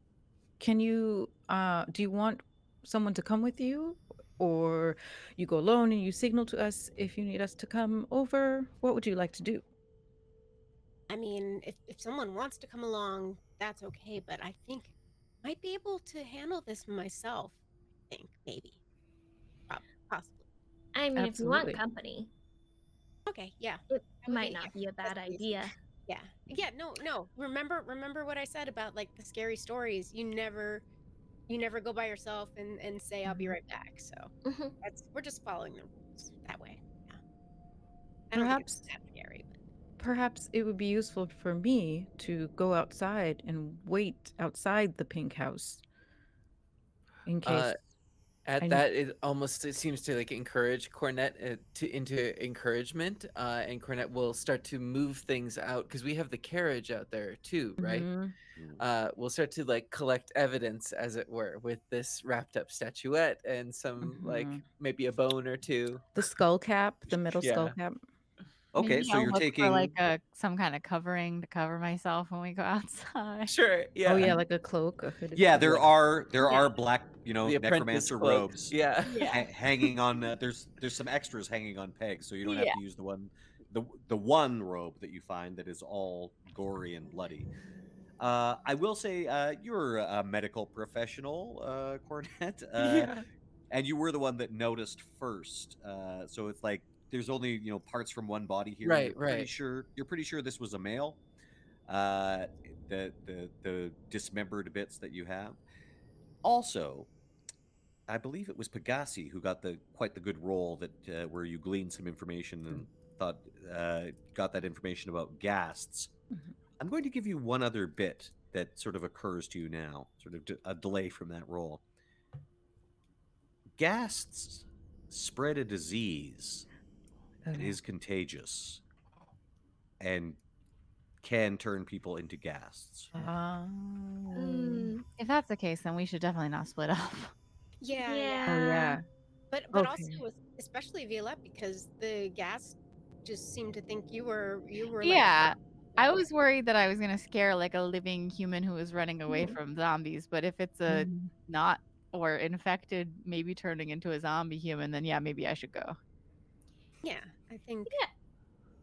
do you want someone to come with you? Or you go alone and you signal to us if you need us to come over? What would you like to do? I mean, if someone wants to come along, that's okay, but I think I might be able to handle this myself. I think maybe. Possibly. I mean, if you want Absolutely. company, Okay, yeah. it That would might be, not be a yes, bad please. idea. Yeah. Yeah, no. Remember what I said about like the scary stories. You never go by yourself and say I'll be right back. So Mhm. we're just following the rules that way. Yeah. I don't think it's Perhaps that scary, but perhaps it would be useful for me to go outside and wait outside the pink house in case At I that, it seems to like encourage Cornette into encouragement, and Cornette will start to move things out because we have the carriage out there too, right? Mhm. We'll start to like collect evidence, as it were, with this wrapped up statuette and some like Mhm. maybe a bone or two. The skull cap, the metal skull Yeah. cap. Okay, Maybe so I'll you're look for like taking a some kind of covering to cover myself when we go outside. Sure. Oh Yeah. yeah, like a cloak, a hooded yeah, cloak. Yeah. there are black, The apprentice necromancer cloak. robes Yeah. Yeah. hanging on. There's some extras hanging on pegs, so you don't have Yeah. to use the one robe that you find that is all gory and bloody. I will say you're a medical professional, Cornette, Yeah. and you were the one that noticed first. So it's like there's only parts from one body here. Right. Right. You're pretty sure this was a male. Uh, the dismembered bits that you have. Also, I believe it was Pegasi who got the quite the good roll that where you gleaned some information and thought got that information about ghasts. Mhm. I'm going to give you one other bit that sort of occurs to you now, sort of a delay from that roll. Ghasts spread a disease Oh, that no. is contagious and can turn people into ghasts. Oh. Mm, If that's the case, then we should definitely not split up. yeah, yeah. Oh yeah. But Okay. also especially Violette because the gas just seemed to think you were like Yeah. I so- was worried that I was gonna scare like a living human who was running away Mhm. from zombies, but if it's a Mhm. not or infected, maybe turning into a zombie human, then yeah, maybe I should go. Yeah, I think Yeah.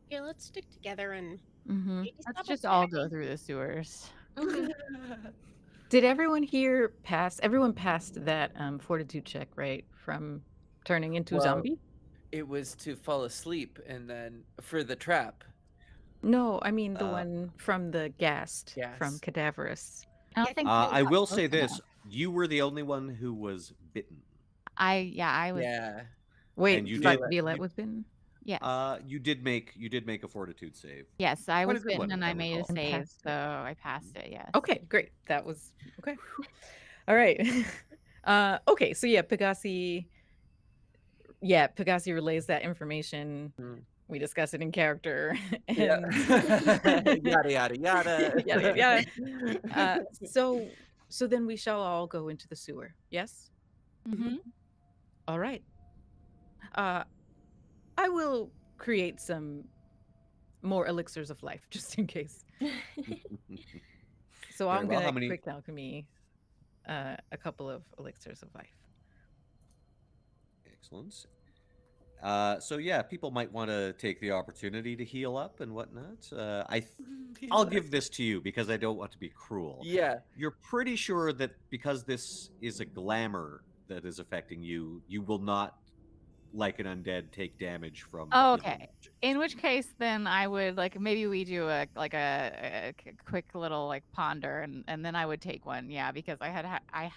yeah, let's stick together and Mhm. maybe Let's stop just all attacking. go through the sewers. Mhm. Did everyone here pass? Everyone passed that fortitude check, right? From turning into a Well, zombie? it was to fall asleep and then for the trap. No, I mean the Uh, one from the ghast from Yes. cadaverous. I Yeah, don't think I got will close say this: enough. you were the only one who was bitten, I was Yeah. Wait, and you but did Violette. Violette was bitten yes. you did make a fortitude save, Yes, I quite a was good one bitten if and I I made a recall. and save, passed so it. I passed it, yes. Okay, great. That was okay. All right. Okay, so yeah, Pegasi relays that information. Mm. We discuss it in character Yeah. and Yada yada yada. yada yada yada. So then we shall all go into the sewer. Yes? Mhm. All right. Uh I will create some more elixirs of life just in case. So Very I'm well. How gonna many? quick alchemy a couple of elixirs of life. Excellent. So yeah, people might want to take the opportunity to heal up and whatnot. I'll give this to you because I don't want to be cruel. Yeah. You're pretty sure that because this is a glamour that is affecting you, you will not, like an undead, take damage from Oh, healing okay. magic. In which case, then I would like maybe we do a quick little like ponder, and then I would take one, yeah, because I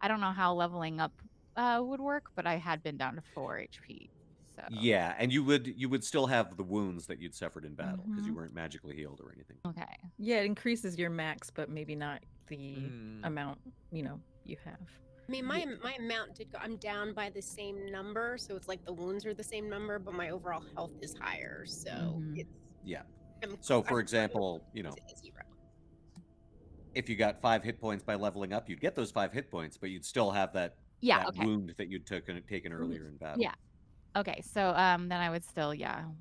don't know how leveling up would work, but I had been down to 4 HP, so Yeah, and you would still have the wounds that you'd suffered in battle because you Mhm. weren't magically healed or anything. okay. Yeah, it increases your max, but maybe not the Mm. amount, you have. I mean, my amount did go. I'm down by the same number, so it's like the wounds are the same number, but my overall health is higher. So Mhm. it's Yeah. I'm So, I'm for example, close to zero. if you got 5 hit points by leveling up, you'd get those 5 hit points, but you'd still have that Yeah. Okay. wound that you'd taken earlier in battle. Yeah. Okay. So then I would still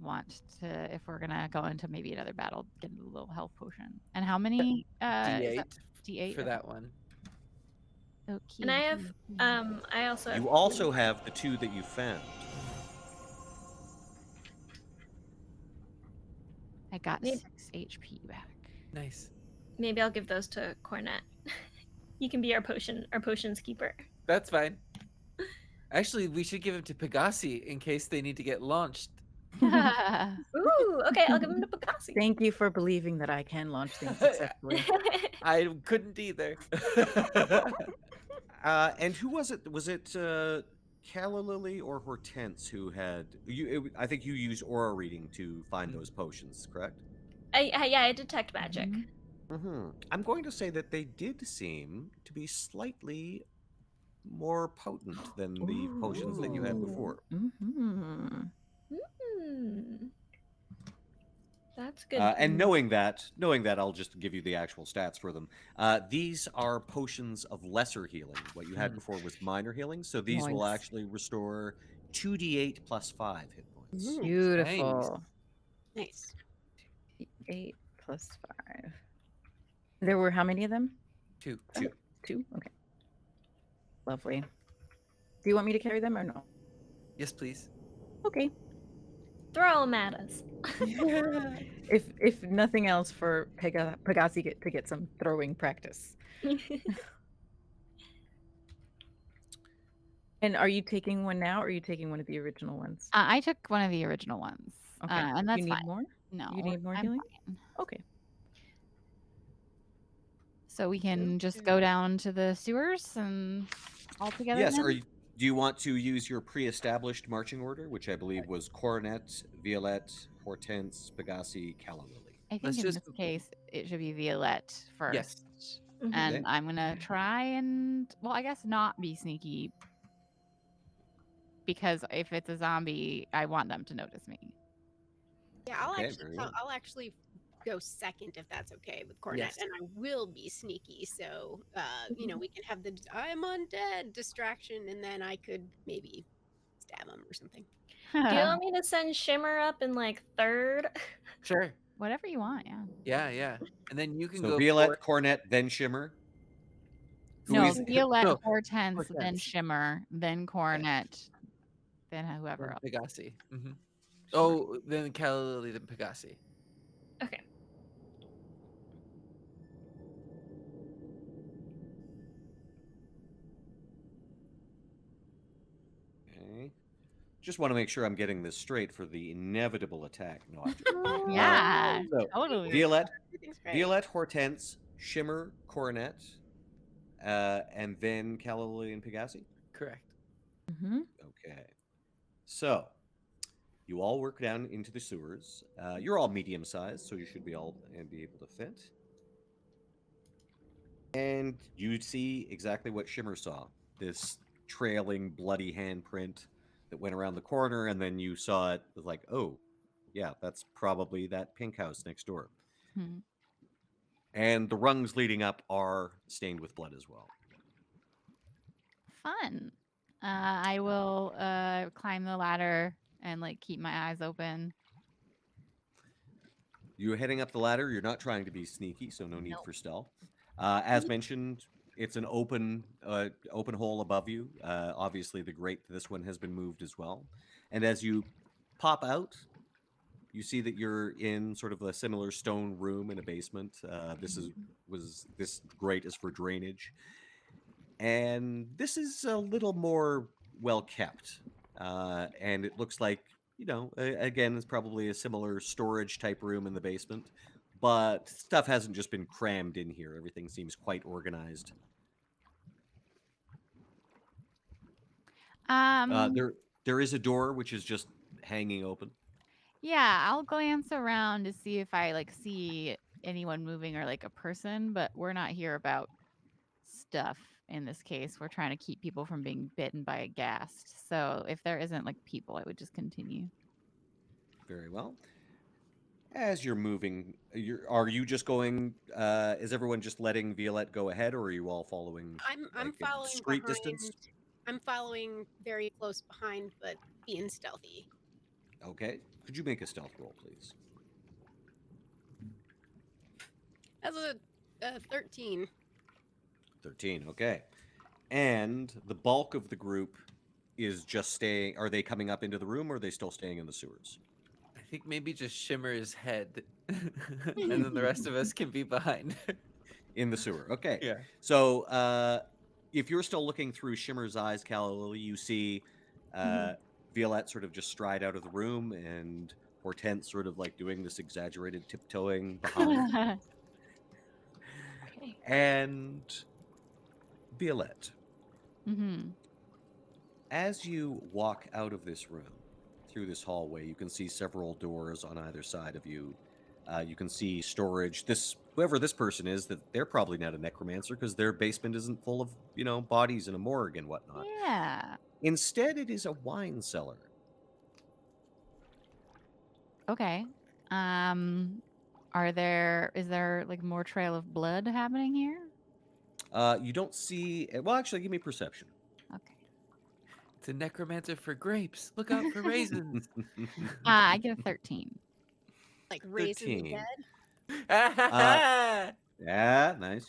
want to, if we're gonna go into maybe another battle, get a little health potion. And how many? Is D8 that D8 for that one. Okay. And I also have You also have the 2 that you found. I got Maybe- 6 HP back. Nice. maybe I'll give those to Cornette. You can be our potions keeper. That's fine. Actually, we should give him to Pegasi in case they need to get launched. Ooh, okay, I'll give him to Pegasi. Thank you for believing that I can launch things successfully. I couldn't either. And who was it? Was it Calla, Lilly, or Hortense who had you? I think you used aura reading to find those potions, correct? I detect magic. Mhm. I'm going to say that they did seem to be slightly more potent than the potions that you had before. Mm-hmm. Hmm. That's good. And knowing that, I'll just give you the actual stats for them. These are potions of lesser healing. What you had before was minor healing, so these will Nice. actually restore 2d8 plus 5 hit points. Mhm. Beautiful. Nice. 8 plus 5. There were how many of them? 2. 2. 2? Okay. Lovely. Do you want me to carry them or no? Yes, please. Okay. Throw them at us. If nothing else, for Pegasi to get some throwing practice. And are you taking one now, or are you taking one of the original ones? I took one of the original ones. Okay. And that's you need fine. more? No, You need more I'm healing? fine. Okay. So we can just go down to the sewers and all together. Yes, then? do you want to use your pre-established marching order, which I believe was Cornette, Violette, Hortense, Pegasi, Calla, Lilly? I think Let's in just- this case it should be Violette first. Yes. And Okay. I'm gonna try and, well, I guess not be sneaky, because if it's a zombie, I want them to notice me. Yeah, I'll Okay, actually very well. I'll actually go second if that's okay with Cornette, Yes. and I will be sneaky. So we can have the I'm undead distraction, and then I could maybe stab him or something. Do you want me to send Shimmer up in like third? Sure. Whatever you want, yeah. Yeah. And then you can So go Violette, for Cornette, then Shimmer. Who No, is- Violette, no, Hortense, then Hortense. Shimmer, then Cornette, then whoever else. Pegasi. Oh, then Calla, Lilly, then Pegasi. Okay. Okay. Just want to make sure I'm getting this straight for the inevitable attack. No, I'm joking. Yeah, So, totally. Everything's great. Violette, Hortense, Shimmer, Cornette, and then Calla, Lilly, and Pegasi. Correct. Mm-hmm. Okay. So, you all work down into the sewers. You're all medium-sized, so you should be able to fit. And you see exactly what Shimmer saw. This trailing, bloody handprint that went around the corner, and then you saw it was like, oh, yeah, that's probably that pink house next door. Hmm. And the rungs leading up are stained with blood as well. Fun. I will climb the ladder and like keep my eyes open. You're heading up the ladder. You're not trying to be sneaky, so no need for stealth. As mentioned, it's an open hole above you. Obviously, the grate to this one has been moved as well. And as you pop out, you see that you're in sort of a similar stone room in a basement. This grate is for drainage, and this is a little more well kept. And it looks like, again, it's probably a similar storage type room in the basement, but stuff hasn't just been crammed in here. Everything seems quite organized. There is a door which is just hanging open. Yeah, I'll glance around to see if I like see anyone moving or like a person, but we're not here about stuff in this case. We're trying to keep people from being bitten by a ghast. So if there isn't like people, I would just continue. Very well. As you're moving, are you just going? Is everyone just letting Violette go ahead, or are you all following I'm like a following discrete distance? behind. I'm following very close behind, but being stealthy. Okay. Could you make a stealth roll, please? That's a 13. 13. Okay. And the bulk of the group is just staying. Are they coming up into the room, or are they still staying in the sewers? I think maybe just Shimmer's head, and then the rest of us can be behind. In the sewer. Okay. Yeah. So if you're still looking through Shimmer's eyes, Calla, you see Violette sort of just stride out of the room, and Hortense sort of like doing this exaggerated tiptoeing behind. Okay. And Violette, Mm-hmm. as you walk out of this room, through this hallway, you can see several doors on either side of you. You can see storage. Whoever this person is, that they're probably not a necromancer because their basement isn't full of, bodies and a morgue and whatnot. Yeah. Instead, it is a wine cellar. Okay. Is there like more trail of blood happening here? You don't see. Well, actually, give me perception. Okay. It's a necromancer for grapes. Look out for raisins. I get a 13. Like raising the 13. dead. Yeah, nice.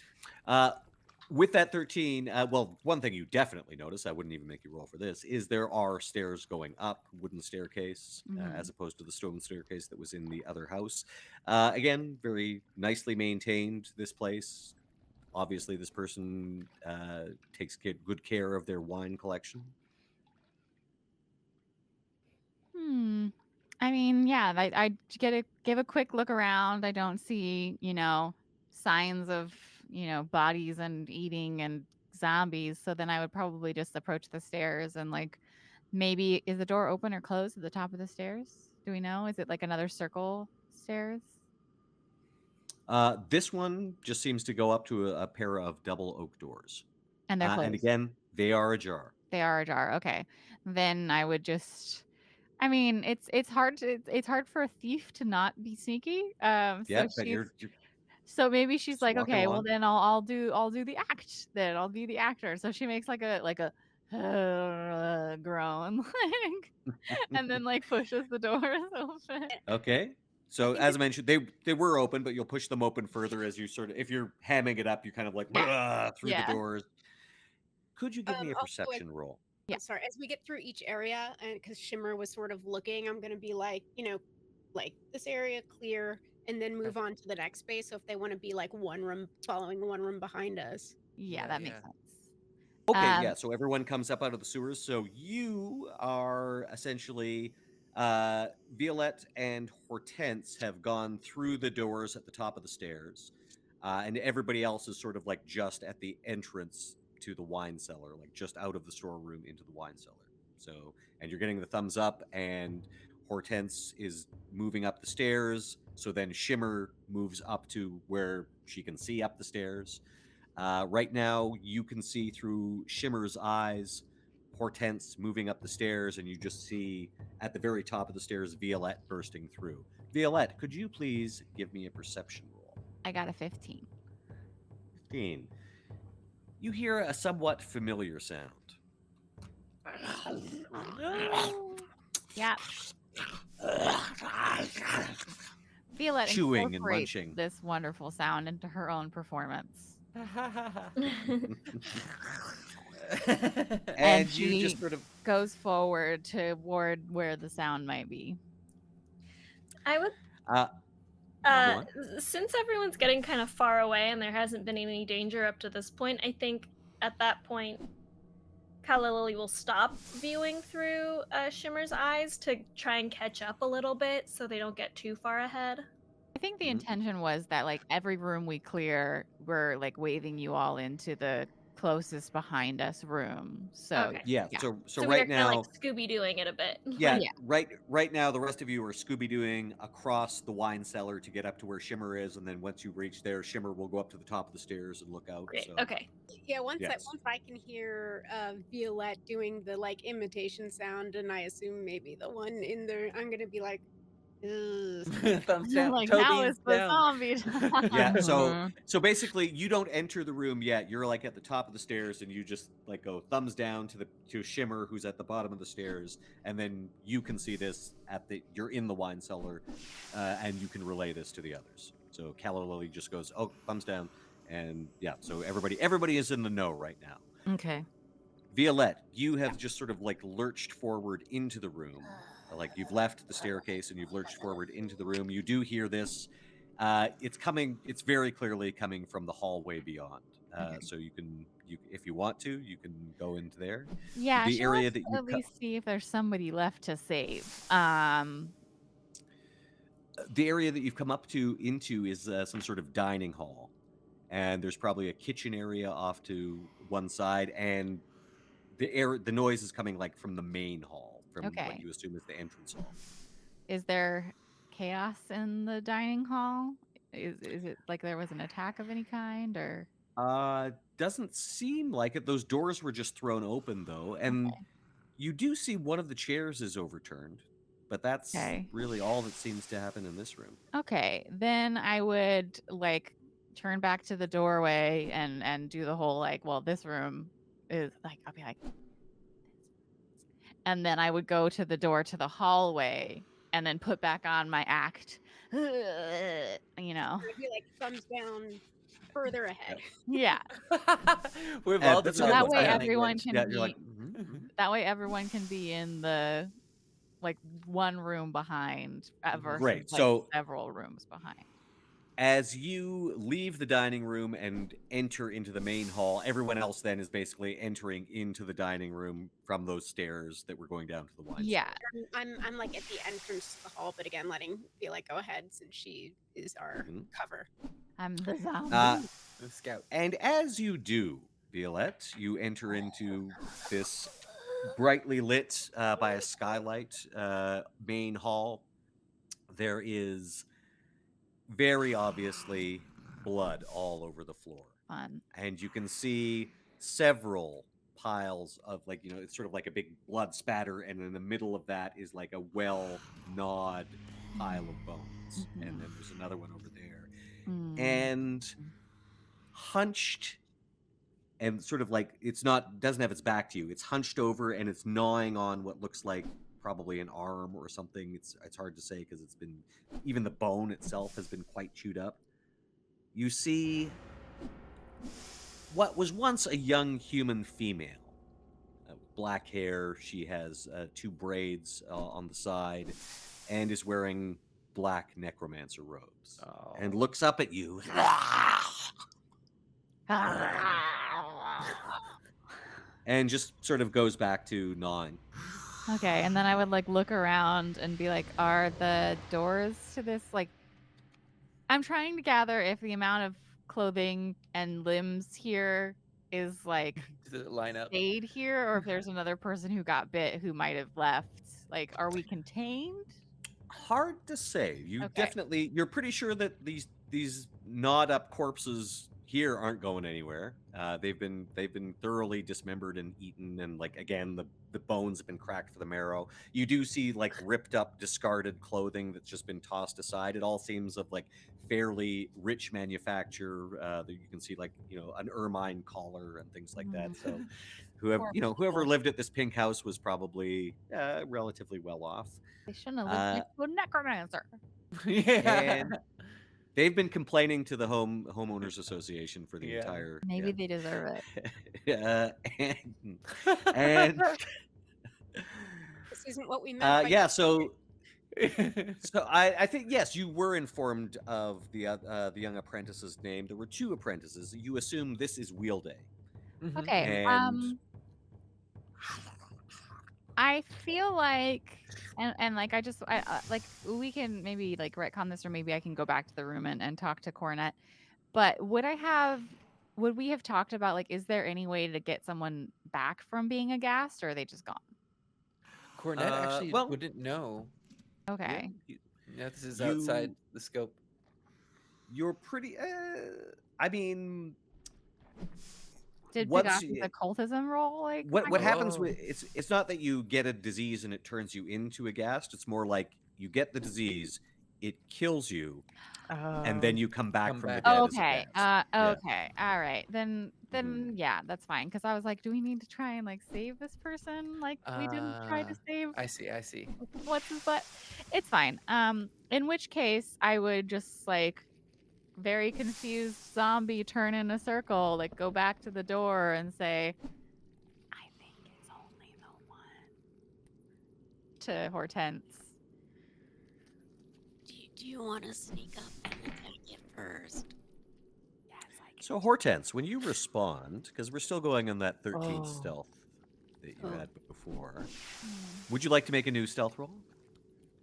With that 13, well, one thing you definitely notice, I wouldn't even make you roll for this, is there are stairs going up, wooden staircase, as opposed to the stone staircase that was in the other house. Again, very nicely maintained, this place. Obviously, this person takes good care of their wine collection. I mean, yeah, I give a quick look around. I don't see, signs of, bodies and eating and zombies. So then I would probably just approach the stairs and like maybe is the door open or closed at the top of the stairs? Do we know? Is it like another circle stairs? This one just seems to go up to a pair of double oak doors. And they're closed. And again, they are ajar. They are ajar. Okay. Then I would just I mean, it's hard for a thief to not be sneaky. Yeah, but you're So maybe she's just like, walking okay, well along. then I'll do the act. Then I'll be the actor. So she makes like a groan, like, and then like pushes the doors open. Okay. So think as I mentioned, they were open, but you'll push them open further as you sort of, if you're hamming it up, you kind of like through the Yeah. doors. Could you give me a Also, perception roll? Yeah. I'm sorry. As we get through each area, and because Shimmer was sort of looking, I'm gonna be like, like this area clear, and then move on to the next space. So if they want to be like one room following one room behind us. Yeah, that makes sense. Okay, yeah. So everyone comes up out of the sewers. So you are essentially Violette and Hortense have gone through the doors at the top of the stairs, and everybody else is sort of like just at the entrance to the wine cellar, like just out of the storeroom into the wine cellar. So, and you're getting the thumbs up, and Hortense is moving up the stairs. So then Shimmer moves up to where she can see up the stairs. Right now, you can see through Shimmer's eyes, Hortense moving up the stairs, and you just see at the very top of the stairs Violette bursting through. Violette, could you please give me a perception roll? I got a 15. 15. You hear a somewhat familiar sound. Yeah. Violette Chewing and incorporates munching. this wonderful sound into her own performance. And she you just sort of goes forward toward where the sound might be. I would go on. since everyone's getting kind of far away and there hasn't been any danger up to this point, I think at that point Calla Lily will stop viewing through Shimmer's eyes to try and catch up a little bit so they don't get too far ahead. I think the intention was that like every room we clear, we're like waving you all into the closest behind us room. So Okay. Yeah. Yeah. So So right we're now, kind of like Scooby-Dooing it a bit. yeah, Yeah. right now, the rest of you are Scooby-Dooing across the wine cellar to get up to where Shimmer is, and then once you reach there, Shimmer will go up to the top of the stairs and look out. Great. So. Okay. Yeah, once Yes. I can hear Violette doing the like imitation sound, and I assume maybe the one in there, I'm gonna be like, Ugh. Thumbs You're down. like, toe now beans it's the down. zombie time. Yeah, so basically you don't enter the room yet. You're like at the top of the stairs and you just like go thumbs down to Shimmer, who's at the bottom of the stairs, and then you can see this you're in the wine cellar, and you can relay this to the others. So Calla Lilly just goes, oh, thumbs down, and yeah, so everybody is in the know right now. Okay. Violette, you have just sort of like lurched forward into the room. Like you've left the staircase and you've lurched forward into the room. You do hear this. It's very clearly coming from the hallway beyond. Okay. So you if you want to, you can go into there. Yeah, The she area wants that to you at least see if there's somebody left to save. The area that you've come up into is some sort of dining hall, and there's probably a kitchen area off to one side, and the noise is coming like from the main hall, from Okay. what you assume is the entrance hall. Is there chaos in the dining hall? Is it like there was an attack of any kind, or Doesn't seem like it. Those doors were just thrown open though, and you do see one of the chairs is overturned, but that's Okay. really all that seems to happen in this room. Okay, then I would like turn back to the doorway and do the whole like, well, this room is like, I'll be like, and then I would go to the door to the hallway and then put back on my act. You know. I'd be like thumbs down further ahead. Yeah. We've And all that's So developed that way sign everyone language. can Yeah, be you're like, mhm. that way everyone can be in the like one room behind versus Great. like So several rooms behind. as you leave the dining room and enter into the main hall, everyone else then is basically entering into the dining room from those stairs that were going down to the wine cellar. Yeah. I'm like at the entrance to the hall, but again, letting Violette go ahead since she is our Mhm. cover. I'm the zombie. The scout. And as you do, Violette, you enter into this brightly lit by a skylight main hall. There is very obviously blood all over the floor. Fun. And you can see several piles of like, it's sort of like a big blood spatter. And in the middle of that is like a well-gnawed pile of bones. And then there's another one over there. Mm. And hunched and sort of like doesn't have its back to you. It's hunched over and it's gnawing on what looks like probably an arm or something. It's hard to say because even the bone itself has been quite chewed up. You see what was once a young human female with black hair. She has 2 braids on the side and is wearing black necromancer robes and looks up at you. And just sort of goes back to gnawing. Okay, and then I would like look around and be like, are the doors to this like I'm trying to gather if the amount of clothing and limbs here is like Does it line up? stayed here or if there's another person who got bit who might have left. Like, are we contained? Hard to say. You're pretty sure that these gnawed up corpses here aren't going anywhere. They've been thoroughly dismembered and eaten, and like again, the bones have been cracked for the marrow. You do see like ripped up, discarded clothing that's just been tossed aside. It all seems of like fairly rich manufacture. That you can see like an ermine collar and things like that. So whoever lived at this pink house was probably relatively well off. They shouldn't have lived next to a necromancer. Yeah. And they've been complaining to the homeowners association for the entire. Maybe they deserve it. And This isn't what we meant. So I think yes, you were informed of the young apprentice's name. There were 2 apprentices. You assume this is Wheel Day. Okay. And I feel like, and like like we can maybe like retcon this, or maybe I can go back to the room and talk to Cornette. But would we have talked about like, is there any way to get someone back from being a ghast, or are they just gone? Cornette actually wouldn't know. Okay. Yeah, this is outside the scope. You're pretty. I mean. Did Pegasi's occultism roll like? What happens with it's not that you get a disease and it turns you into a ghast. It's more like you get the disease, it kills you, and Oh. then you come back Come from the back. dead Okay. as a ghast. Yeah. Okay. All right. Then yeah, that's fine. Because I was like, do we need to try and like save this person? Like we didn't try to save I see. what's his butt? It's fine. In which case I would just like very confused zombie turn in a circle, like go back to the door and say, I think it's only the one to Hortense. Do you want to sneak up and attack it first? Yes, I can. So Hortense, when you respond, because we're still going on that 13 Oh. stealth that you Oh. had before, would you like to make a new stealth roll?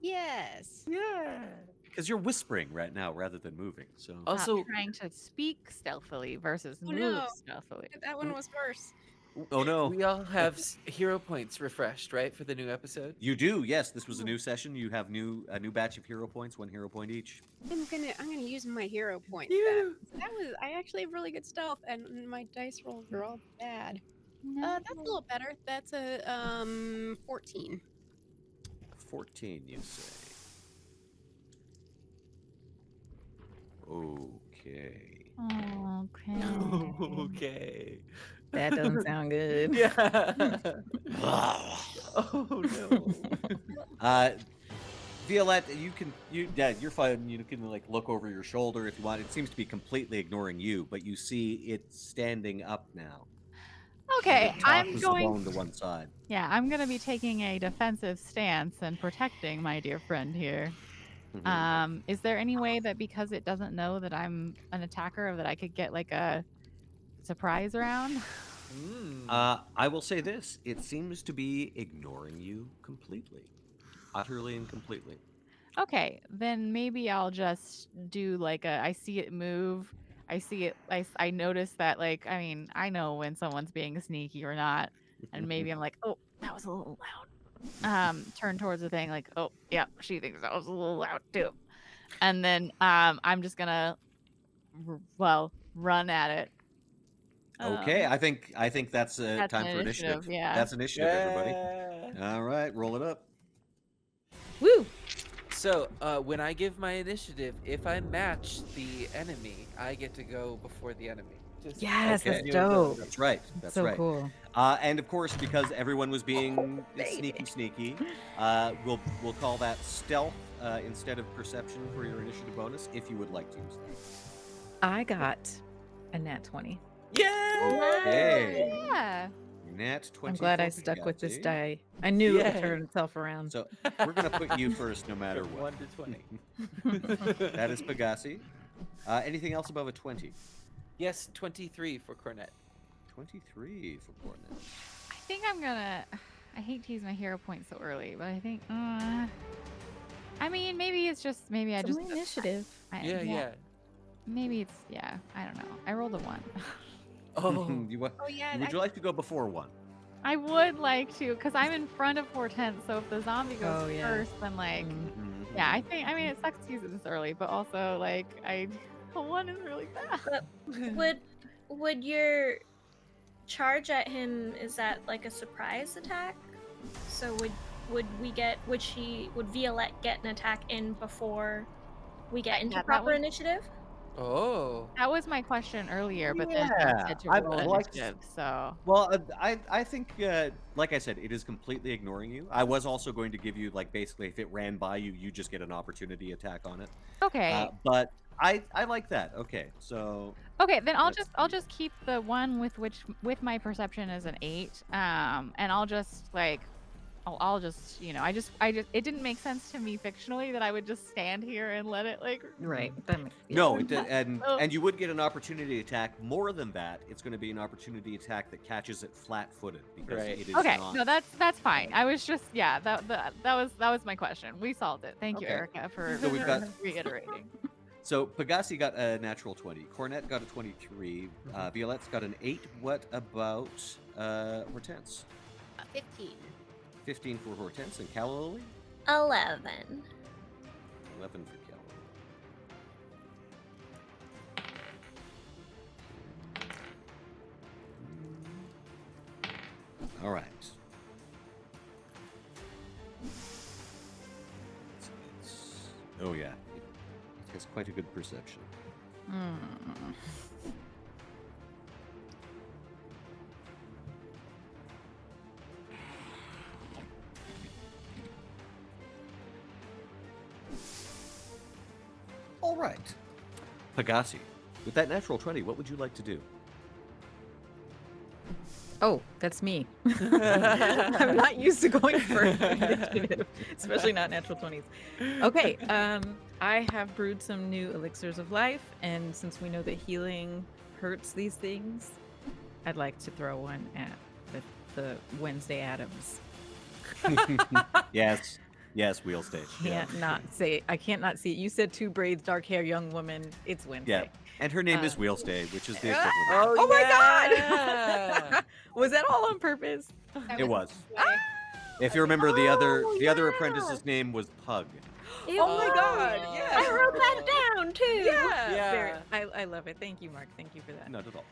Yes. Yeah. Because you're whispering right now rather than moving. So Also, Trying to speak stealthily versus Oh, move no. stealthily. That one was worse. oh no, we all have hero points refreshed, right, for the new episode? you do. Yes, this was a new session. You have a new batch of hero points, 1 hero point each. I'm gonna use my hero point. Yeah. I actually have really good stealth, and my dice rolls are all bad. No. That's a little better. That's a 14. 14, you say. Okay. Okay. Okay. That doesn't sound good. Yeah. Oh no. Violette, you're fine. You can like look over your shoulder if you want. It seems to be completely ignoring you, but you see it standing up now. Okay, It I'm tosses going. the bone to one side. Yeah, I'm going to be taking a defensive stance and protecting my dear friend here. Mhm. Is there any way that because it doesn't know that I'm an attacker, that I could get like a surprise round? I will say this: it seems to be ignoring you completely, utterly and completely. Okay, then maybe I'll just do like I see it move. I see it. I notice that like I know when someone's being sneaky or not, and maybe I'm like, oh, that was a little loud. Turn towards the thing like, oh yeah, she thinks that was a little loud too, and then I'm just gonna run at it. Okay, I think that's That's time an for initiative. initiative, yeah. That's initiative, everybody. Yeah. All right, roll it up. Woo! So, when I give my initiative, if I match the enemy, I get to go before the enemy. Yes, Okay. that's dope. That's right. That's so right. cool. And of course, because everyone was being baby. sneaky, we'll call that stealth instead of perception for your initiative bonus, if you would like to use that. I got a nat 20. Yeah. Okay. Yeah. Nat 20. I'm glad I for stuck with this Pegasi. die. I knew it would Yay. turn itself around. So we're gonna put you first, no matter From what. 1 to 20. That is Pegasi. Anything else above a 20? Yes, 23 for Cornette. 23 for Cornette. I think I'm gonna. I hate to use my hero point so early, but I think. I mean, maybe it's just maybe I It's just only initiative. Yeah. Maybe it's I don't know. I rolled a 1. Oh. Oh yeah. Would you like to go before 1? I would like to, because I'm in front of Hortense. So if the zombie goes Oh, yeah. first, then like, yeah, I think. I mean, it sucks to use it this early, but also like, a 1 is really bad. Would your charge at him, is that like a surprise attack? So would Violette get an attack in before we get into that proper was- initiative? Oh. That was my question earlier, but then Yeah, I said to I'd roll like to- initiative. So Well, I think, like I said, it is completely ignoring you. I was also going to give you, like, basically, if it ran by you, you just get an opportunity attack on it. okay, But I like that. Okay, so okay, then I'll let's just keep the one with my perception as an 8, and I'll just like. I'll just, I just, it didn't make sense to me fictionally that I would just stand here and let it like. Right. That makes no, and Oh. you would get an opportunity attack. More than that, it's going to be an opportunity attack that catches it flat-footed because Right. it is Okay, not. no, that's fine. I was just, that was my question. We solved it. Thank you, Okay. Erika, for So we've got- reiterating. So Pegasi got a natural 20. Cornette got a 23. Violette's got an 8. What about Hortense? 15. 15 for Hortense and Calla. 11. 11 for Calla. All right. Oh yeah, it has quite a good perception. Hmm. All right, Pegasi, with that natural 20, what would you like to do? Oh, that's me. I'm not used to going for initiative, especially not natural 20s. Okay, I have brewed some new elixirs of life, and since we know that healing hurts these things, I'd like to throw one at the Wednesday Addams. Yes, Wheel Stage. Yeah. I can't not see it. You said 2 braids, dark hair, young woman. It's Wednesday. And her name is Wheel Stay, which is the equivalent. Oh my yeah. god! Was that all on purpose? That It was. Why. If you remember, the other yeah. apprentice's name was Pug. Oh my god! Yeah. I wrote that down too. Yeah. Yeah. I love it. Thank you, Mark. Thank you for that. Not at all.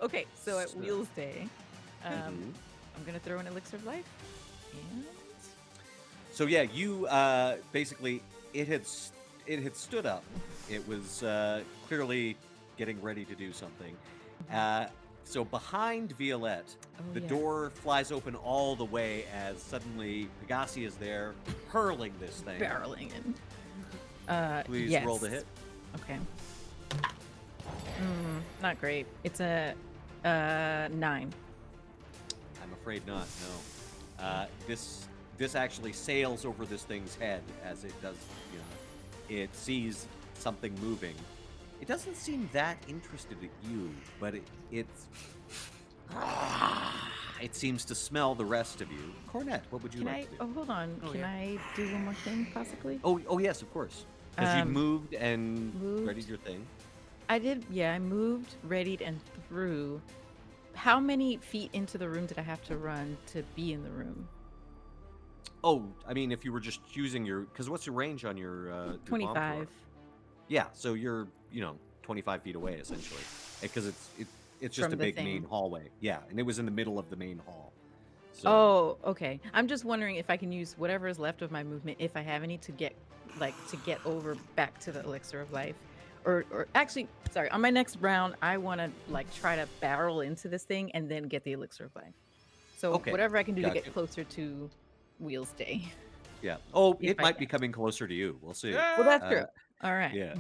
Okay, so at So- Wheels Day, Mhm. I'm gonna throw an elixir of life. And So yeah, you basically it had stood up. It was clearly getting ready to do something. So behind Violette, the door flies open all the way as suddenly Pegasi is there, hurling this thing. barreling in. Please yes. roll the hit. Okay. Not great. It's a 9. I'm afraid not. No. This actually sails over this thing's head as it does. You know, it sees something moving. It doesn't seem that interested at you, but it seems to smell the rest of you. Cornette, what would you Can like I? to do? Oh, hold on. Oh, Can yeah. I do one more thing, possibly? Oh yes, of course. Because you Um, moved and moved. readied your thing. I did. Yeah, I moved, readied, and threw. How many feet into the room did I have to run to be in the room? Oh, I mean, if you were just using your, because what's your range on your bomb thrower? 25. Yeah, so you're 25 feet away essentially, because it's just From a the big main thing. hallway. Yeah, and it was in the middle of the main hall. So, Oh, okay. I'm just wondering if I can use whatever is left of my movement, if I have any, to get over back to the elixir of life, or actually, sorry, on my next round, I want to try to barrel into this thing and then get the elixir of life. So Okay, whatever I can do to gotcha. get closer to Wheels Day. yeah. Oh, if it I might be can. coming closer to you. We'll see. Well, that's Uh, true. All right. Yeah.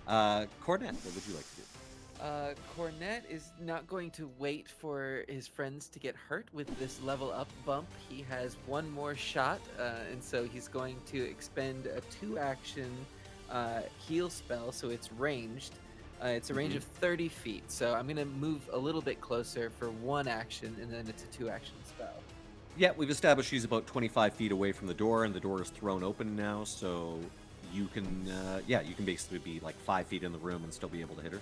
Cornette, what would you like to do? Cornette is not going to wait for his friends to get hurt with this level up bump. He has one more shot, and so he's going to expend a 2-action heal spell, so it's ranged. It's a range of 30 feet, so I'm going to move a little bit closer for 1 action, and then it's a 2-action spell. Yeah, we've established she's about 25 feet away from the door, and the door is thrown open now, so you can, you can basically be like 5 feet in the room and still be able to hit her.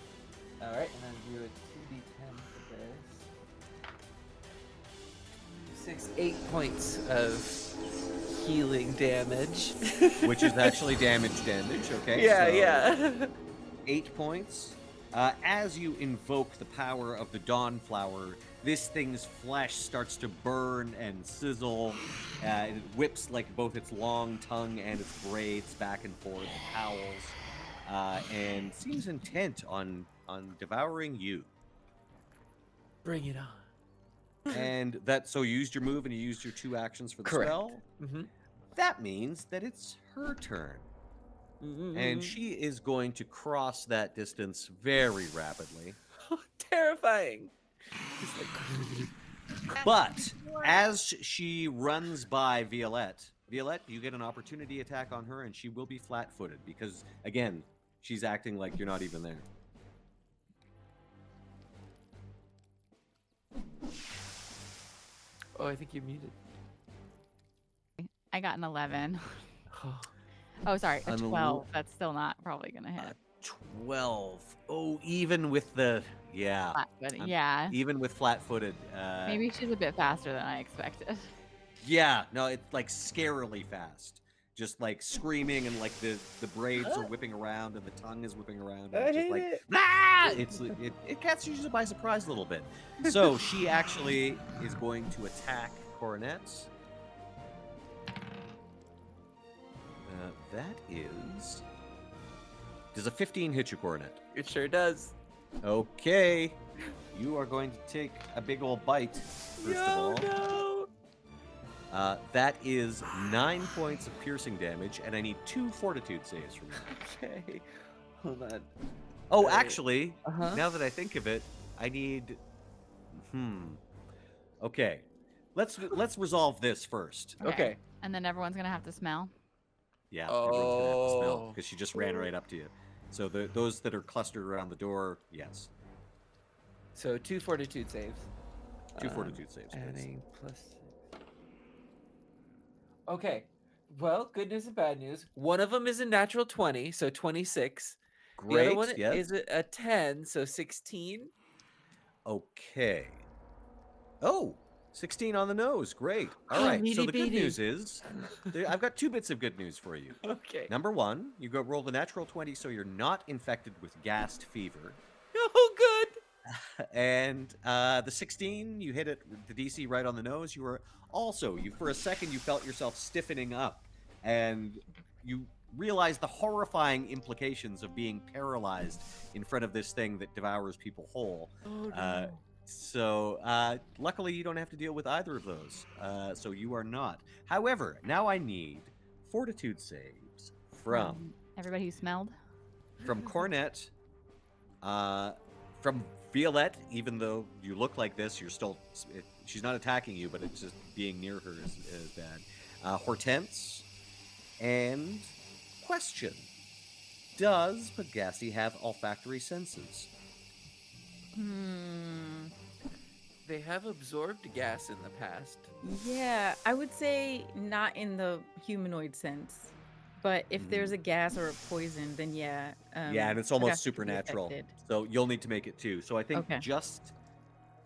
All right, and I'll do a 2d10 for this. 6, 8 points of healing damage. Which is actually damage, okay? Yeah, so yeah. 8 points. As you invoke the power of the Dawn Flower, this thing's flesh starts to burn and sizzle. It whips like both its long tongue and its braids back and forth, it howls, and seems intent on devouring you. Bring it on. And so you used your move and you used your 2 actions for the Correct. spell. Mm-hmm. That means that it's her turn. And she is going to cross that distance very rapidly. Terrifying. Just like... But as she runs by Violette, you get an opportunity attack on her, and she will be flat-footed because, again, she's acting like you're not even there. Oh, I think you're muted. I got an 11. Oh, sorry, a I'm a 12. little- That's still not probably gonna hit. 12. Oh, even with the Flat-footed, I'm- yeah. even with flat-footed. Maybe she's a bit faster than I expected. Yeah, no, it's like scarily fast. Just like screaming and like the braids are whipping around and the tongue is whipping around. And it's just like, "Ah!" It catches you by surprise a little bit. So she actually is going to attack Cornette. That is. Does a 15 hit you, Cornette? It sure does. Okay. You are going to take a big old bite, first of all. No. That is 9 points of piercing damage, and I need 2 fortitude saves from you. Okay. Hold on. Oh, Right. actually, Uh-huh. now that I think of it, I need. Okay, let's resolve this first. Okay. And then everyone's gonna have to smell. Yeah, everyone's gonna have to smell Oh. because she just ran right up to you. So those that are clustered around the door, yes, So 2 fortitude saves. 2 fortitude saves, please. Adding plus. Okay. Well, good news and bad news. One of them is a natural 20, so 26. The Great. other one Yes. is a 10, so 16. Okay. Oh, 16 on the nose. Great. All Oh, right. So meaty the good beaty. news is, I've got 2 bits of good news for you. Okay. Number 1, you roll the natural 20, so you're not infected with ghast fever. Oh, good. And the 16, you hit it the DC right on the nose. You were also, for a second, you felt yourself stiffening up, and you realized the horrifying implications of being paralyzed in front of this thing that devours people whole. Oh, no. So luckily, you don't have to deal with either of those. So you are not. However, now I need fortitude saves from Everybody who smelled. Cornette, from Violette. Even though you look like this, you're still. She's not attacking you, but it's just being near her is bad. Hortense, and question: does Pegasi have olfactory senses? They have absorbed gas in the past. Yeah, I would say not in the humanoid sense, but if there's a gas or a poison, then yeah. Yeah, and it's Pegasi almost could be supernatural. affected. So you'll need to make it too. So I think Okay. just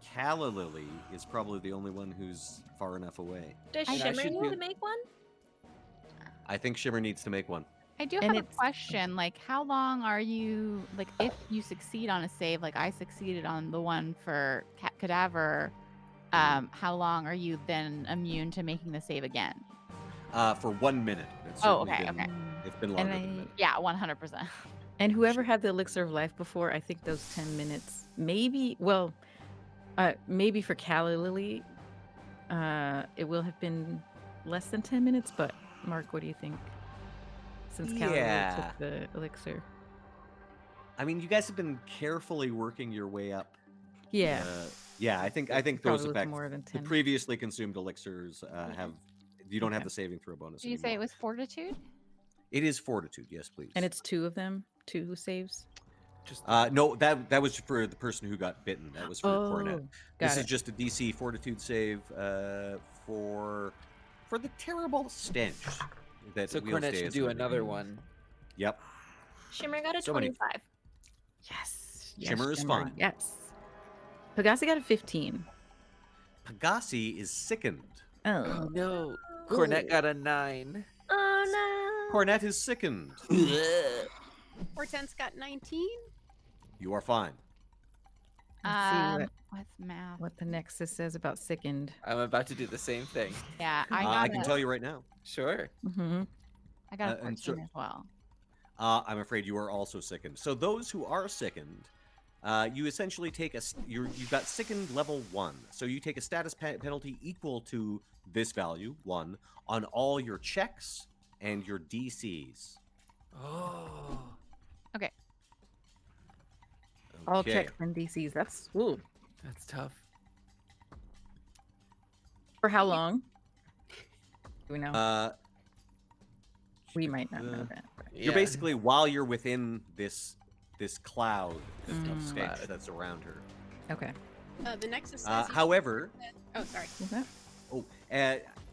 Calla Lilly is probably the only one who's far enough away. Does I Shimmer should need do- to make one? I think Shimmer needs to make one. I do And have a it's- question. Like, how long are you, like, if you succeed on a save, like I succeeded on the one for Cadaver, how long are you then immune to making the save again? For 1 minute. It's Oh, certainly okay, been, okay. It's been And longer than that. Yeah, 100%. And whoever had the elixir of life before, I think those 10 minutes, maybe, well, maybe for Calla Lily, it will have been less than 10 minutes, but Mark, what do you think? Since Calla Lily Yeah. took the elixir. I mean, you guys have been carefully working your way up. Yeah. Yeah, I think Probably those was effects. more than The 10. previously consumed elixirs have. You don't have Okay. the saving throw bonus. Did you say it anymore. was fortitude? It is fortitude. Yes, please. And it's 2 of them, 2 saves. Just no, that was for the person who got bitten. That was for Cornette. got This it. is just a DC fortitude save for the terrible stench that so Wheels Cornette Day should is do emitting. another one. Yep. Shimmer got a So many- 25. Yes. Shimmer is fine. Yes. Pegasi got a 15. Pegasi is sickened. Oh. No. Cornette got a 9. Oh Cornette is sickened. Hortense got 19. You are fine. Let's see What's math? what the Nexus says about sickened. I'm about to do the same thing. Yeah, I I got can tell you right now. Sure. Mm-hmm. I got a and 14 so- as well. I'm afraid you are also sickened. So those who are sickened, you essentially take you've got sickened level 1. So you take a status penalty equal to this value 1 on all your checks and your DCs. Oh. All Okay. checks and DCs. That's ooh. That's tough. For how long? Do we know? We might not know uh, that. but- You're basically while you're within this cloud of Mm. stench that's around her. Okay. The Nexus says you- However, Oh, sorry. Was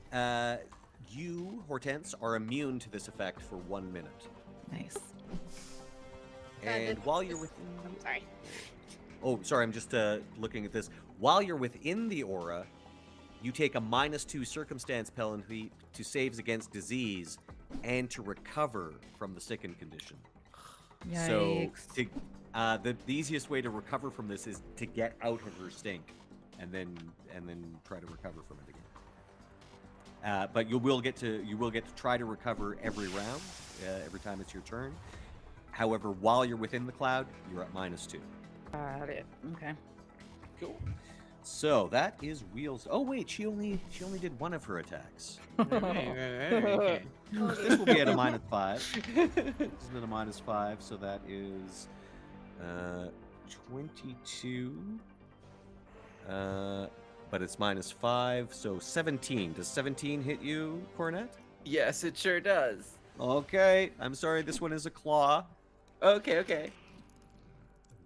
that? you, Hortense, are immune to this effect for 1 minute. Nice. And this- while you're this- within I'm sorry. Oh, sorry, I'm just looking at this. While you're within the aura, you take a -2 circumstance penalty to saves against disease and to recover from the sickened condition. Yikes. So, the easiest way to recover from this is to get out of her stink, and then try to recover from it again. But you will get to try to recover every round, every time it's your turn. However, while you're within the cloud, you're at -2. Got it. Okay. Cool. So that is Wheels. Oh wait, she only did one of her attacks. Okay. This will be at a -5. This is at a -5, so that is 22. But it's -5, so 17. Does 17 hit you, Cornette? Yes, it sure does. Okay, I'm sorry, this one is a claw. Okay.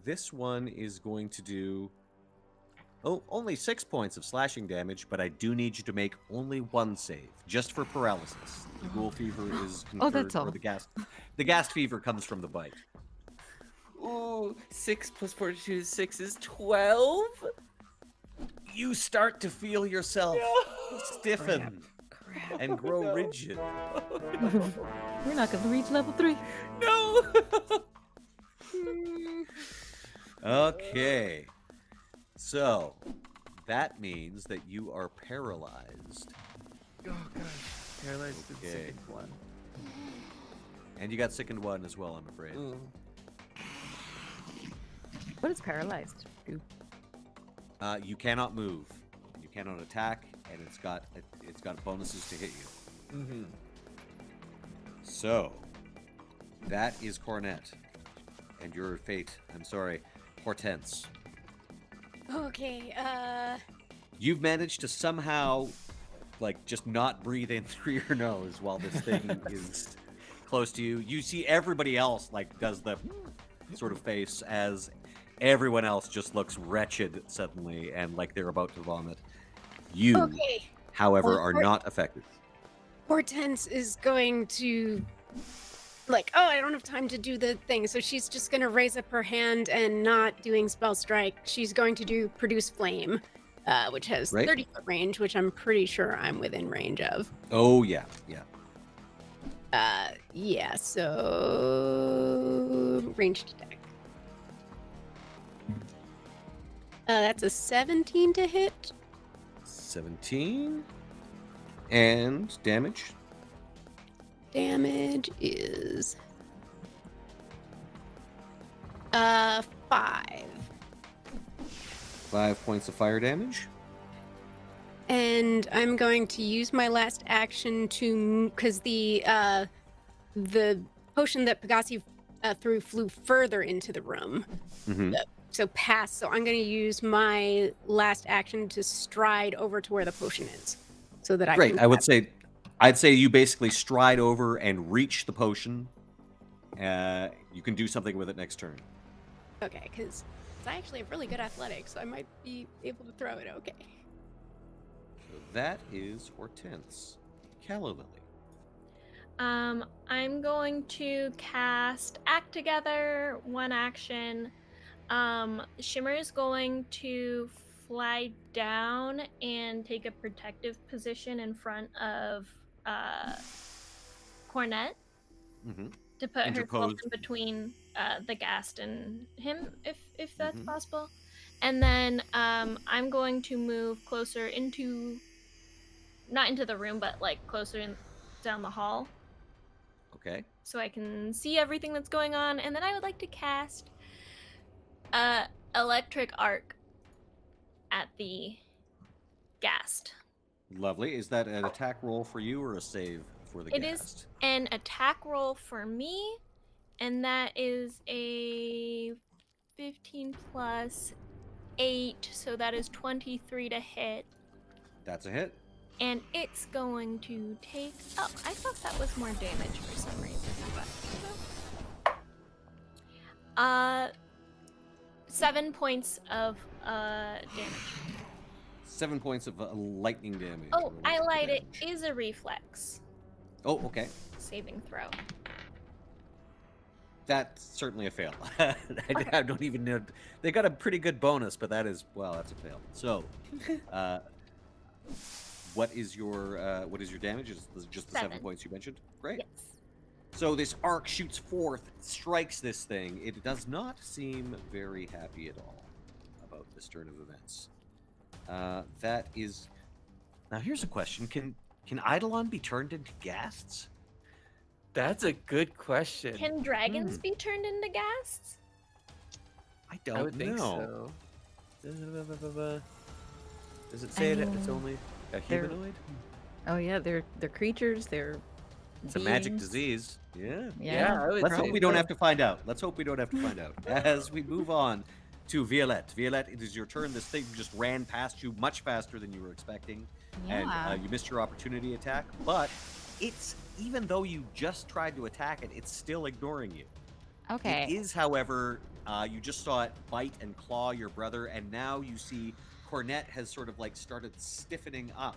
This one is going to do only 6 points of slashing damage, but I do need you to make only one save, just for paralysis. The ghoul fever is conferred, Oh, that's all. or the ghast fever comes from the bite. Ooh, 6 plus 42 is 6 is 12. You start to feel yourself stiffen Crap. and grow No. rigid. We're not going to reach level 3. No. Okay. So, that means that you are paralyzed. Oh gosh, paralyzed in Okay. second one. And you got sickened one as well, I'm afraid. Ooh. What is paralyzed do? You cannot move. You cannot attack, and it's got bonuses to hit you. Mm-hmm. So, that is Cornette. And your fate, I'm sorry, Hortense. Okay, You've managed to somehow, like, just not breathe in through your nose while this thing is close to you. You see everybody else, like, does the sort of face as everyone else just looks wretched suddenly and like they're about to vomit. You, okay. however, are not affected. Hortense is going to, like, oh, I don't have time to do the thing. So she's just going to raise up her hand and not doing spell strike. She's going to do produce flame, which has Right. 30-foot range, which I'm pretty sure I'm within range of. Oh, yeah. Yeah, so ranged attack. That's a 17 to hit. 17. And damage? Damage is 5. 5 points of fire damage. And I'm going to use my last action to, because the potion that Pegasi threw flew further into the room. Mm-hmm. So past. So I'm going to use my last action to stride over to where the potion is, so that I Great. can. I'd say you basically stride over and reach the potion. You can do something with it next turn. Okay, because I actually have really good athletics, so I might be able to throw it. Okay. So that is Hortense. Calla Lilly. I'm going to cast Act Together, one action. Shimmer is going to fly down and take a protective position in front of Cornette Mm-hmm. to put herself Interpose. in between the ghast and him, if that's Mhm. possible. And then I'm going to move closer not into the room, but like closer down the hall, Okay. so I can see everything that's going on. And then I would like to cast Electric Arc at the ghast. Lovely. Is that an attack roll for you or a save for the It is ghast? an attack roll for me, and that is a 15 plus 8, so that is 23 to hit. That's a hit. And it's going to take... Oh, I thought that was more damage for some reason. But... 7 points of damage. 7 points of lightning damage. Oh, or I electrical lied. It damage. is a reflex Oh, okay. saving throw. That's certainly a fail. I don't even know. They got a pretty good bonus, but that's a fail. So, what is your damage? Is it just the 7 7. points you mentioned? Great. Yes. So this arc shoots forth, strikes this thing. It does not seem very happy at all about this turn of events. That is. Now here's a question: Can Eidolon be turned into ghasts? That's a good question. Can dragons be turned into ghasts? I don't I would think know. so. Does it say that it's mean, only a they're- humanoid? Oh yeah, they're creatures. They're It's a magic beings. disease. Yeah. Yeah, I would Let's say hope we don't so. have to find out. Let's hope we don't have to find out. As we move on to Violette. Violette, it is your turn. This thing just ran past you much faster than you were expecting. Yeah. And you missed your opportunity attack. But it's, even though you just tried to attack it, it's still ignoring you. Okay. It is, however, you just saw it bite and claw your brother, and now you see Cornette has sort of like started stiffening up.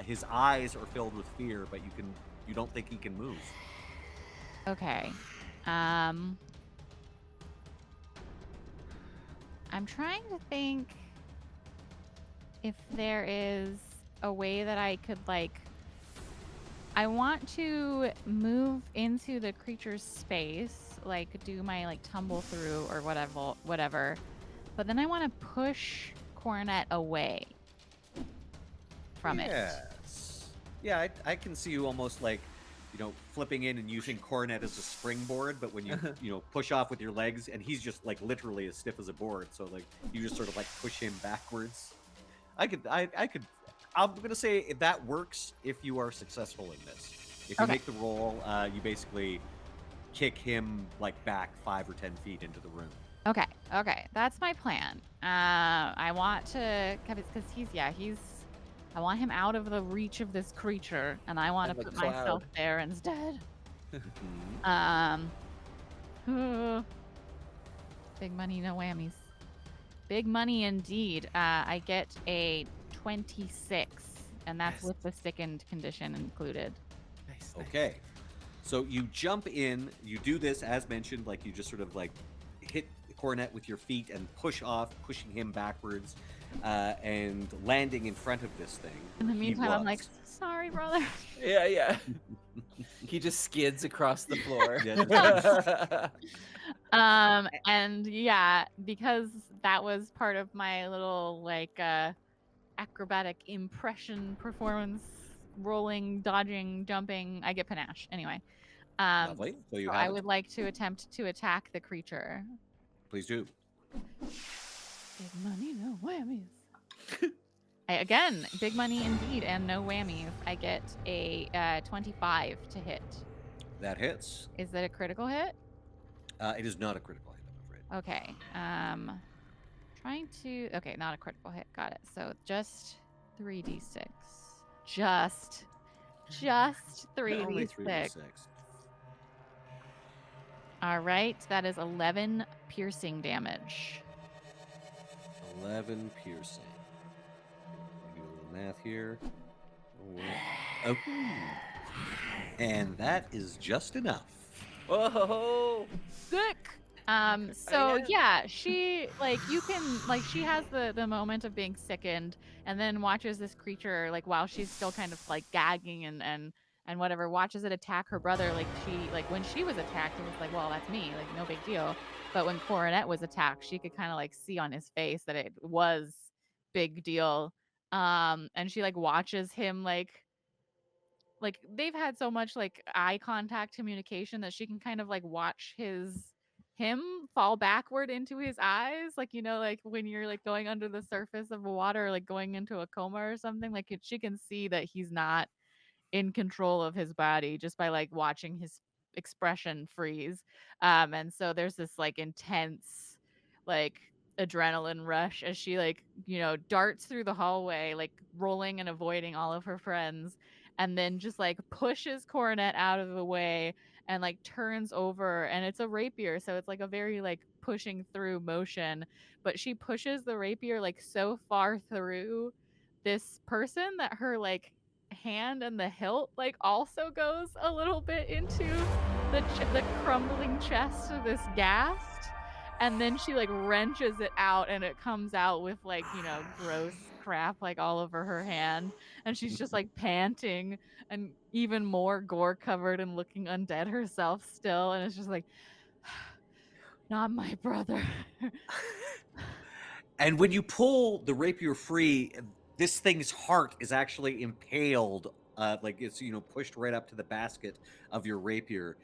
His eyes are filled with fear, but you don't think he can move. Okay. I'm trying to think if there is a way that I could like I want to move into the creature's space, like do my like tumble through or whatever. But then I want to push Cornette away from it. Yes. Yeah, I can see you almost like, flipping in and using Cornette as a springboard, but when you, push off with your legs, and he's just like literally as stiff as a board, so like you just sort of like push him backwards. I'm gonna say that works if you are successful in this. If you Okay. make the roll, you basically kick him like back 5 or 10 feet into the room. Okay, that's my plan. I want to, because I want him out of the reach of this creature, and I want to And the put myself cloud. there instead. Mhm. Big money, no whammies. Big money indeed. I get a 26, and that's Yes. with the sickened condition included. Nice. Okay. So you jump in, you do this as mentioned, like you just sort of like hit the Cornette with your feet and push off, pushing him backwards, and landing in front of this thing. In the He meantime, I'm like, was. sorry, brother. Yeah. He just skids across the floor. Yeah. And yeah, because that was part of my little like acrobatic impression performance, rolling, dodging, jumping, I get panache. Anyway. Lovely. So you So have I it. would like to attempt to attack the creature. Please do. Big money, no whammies. Again, big money indeed, and no whammies. I get a 25 to hit. That hits. Is that a critical hit? It is not a critical hit, I'm afraid. Okay. Okay, not a critical hit. Got it. So just 3d6. Just Only 3d6. 3d6. All right, that is 11 piercing damage. 11 piercing. Do a little math here. Oh. And that is just enough. Whoa! Sick. So Yeah. yeah, she she has the moment of being sickened, and then watches this creature like while she's still kind of like gagging and whatever, watches it attack her brother. When she was attacked, it was like, well, that's me, like no big deal. But when Cornette was attacked, she could kind of like see on his face that it was big deal. And she like watches him like they've had so much like eye contact communication that she can kind of like watch him fall backward into his eyes, like like when you're like going under the surface of water, like going into a coma or something, like she can see that he's not in control of his body just by like watching his expression freeze. And so there's this like intense like adrenaline rush as she like darts through the hallway, like rolling and avoiding all of her friends, and then just like pushes Cornette out of the way and like turns over, and it's a rapier, so it's like a very like pushing through motion, but she pushes the rapier like so far through this person that her like hand and the hilt like also goes a little bit into the crumbling chest of this ghast, and then she like wrenches it out, and it comes out with like gross crap like all over her hand, and she's just like panting and even more gore covered and looking undead herself still, and it's just like, not my brother. And when you pull the rapier free, this thing's heart is actually impaled like it's pushed right up to the basket of your rapier,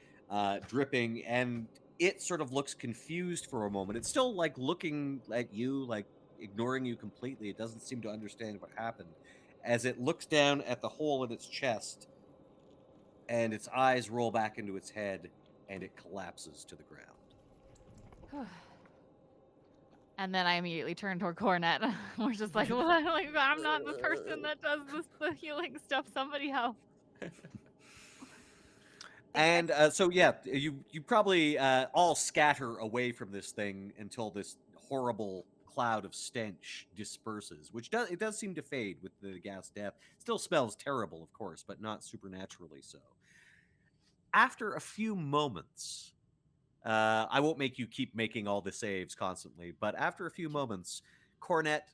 dripping, and it sort of looks confused for a moment. It's still like looking at you, like ignoring you completely. It doesn't seem to understand what happened as it looks down at the hole in its chest, and its eyes roll back into its head, and it collapses to the ground. And then I immediately turn toward Cornette. We're just like, what? Like, I'm not the person that does the healing stuff. Somebody help. And so yeah, you probably all scatter away from this thing until this horrible cloud of stench disperses, which does seem to fade with the gas death. Still smells terrible, of course, but not supernaturally so. After a few moments, I won't make you keep making all the saves constantly, but after a few moments, Cornette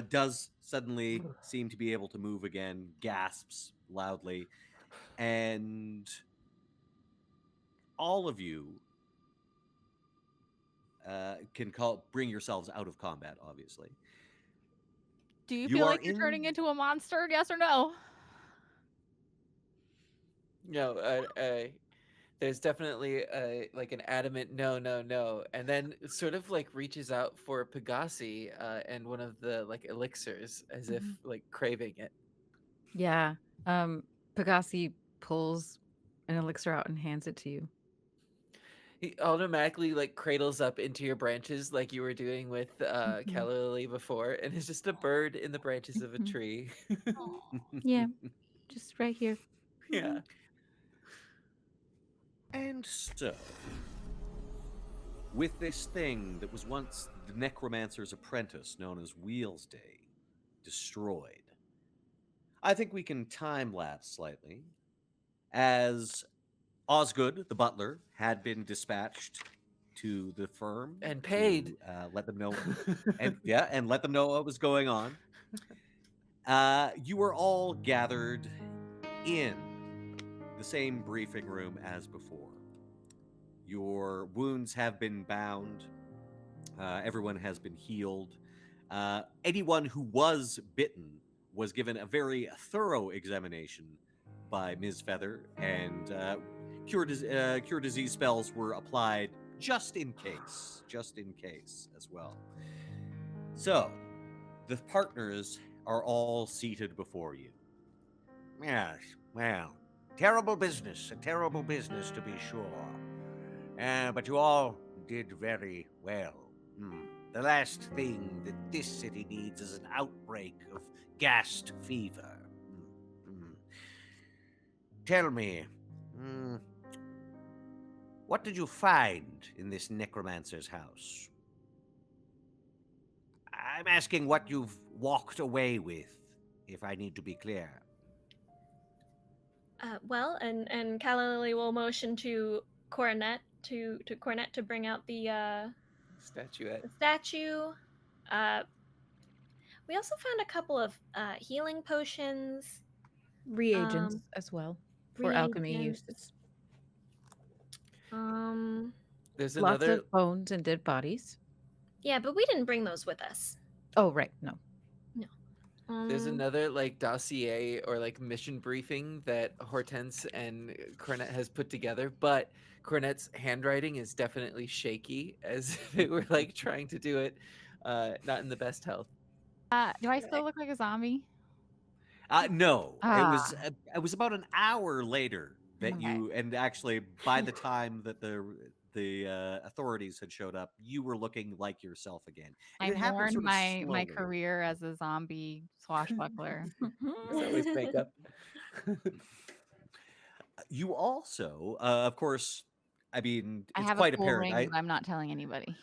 does suddenly seem to be able to move again, gasps loudly, and all of you can bring yourselves out of combat, obviously. Do you You feel are like you're turning into a monster? Yes or no? No, there's definitely like an adamant no, no, no, and then sort of like reaches out for Pegasi and one of the like elixirs as if like craving it. Yeah. Pegasi pulls an elixir out and hands it to you. He automatically like cradles up into your branches like you were doing with Calla before, and is just a bird in the branches of a tree. Yeah, just right here. Yeah. And so, with this thing that was once the necromancer's apprentice known as Wheelsday destroyed, I think we can time-lapse slightly, as Osgood, the butler, had been dispatched to the firm And paid. to let them know, and let them know what was going on. You were all gathered in the same briefing room as before. Your wounds have been bound. Everyone has been healed. Anyone who was bitten was given a very thorough examination by Ms. Feather, and cure disease spells were applied just in case as well. So, the partners are all seated before you. Yes, well, a terrible business to be sure. But you all did very well. The last thing that this city needs is an outbreak of ghast fever. Tell me, what did you find in this necromancer's house? I'm asking what you've walked away with, if I need to be clear. Well, and Calla Lily will motion to Cornette to bring out the Statuette. statue. We also found a couple of healing potions, Reagents as well for alchemy reagents. uses. There's Lots another of bones and dead bodies. Yeah, but we didn't bring those with us. Oh, right. No. There's another like dossier or like mission briefing that Hortense and Cornette has put together, but Cornette's handwriting is definitely shaky, as if it were like trying to do it, not in the best health. Do I still look like a zombie? No, Ah. it was about an hour later that Okay. you, and actually by the time that the authorities had showed up, you were looking like yourself again. And I it happened mourn sort of my slowly. career as a zombie swashbuckler. There's always makeup. You also, of course, I mean, I it's have quite a cool apparent. ring, but I'm not telling anybody.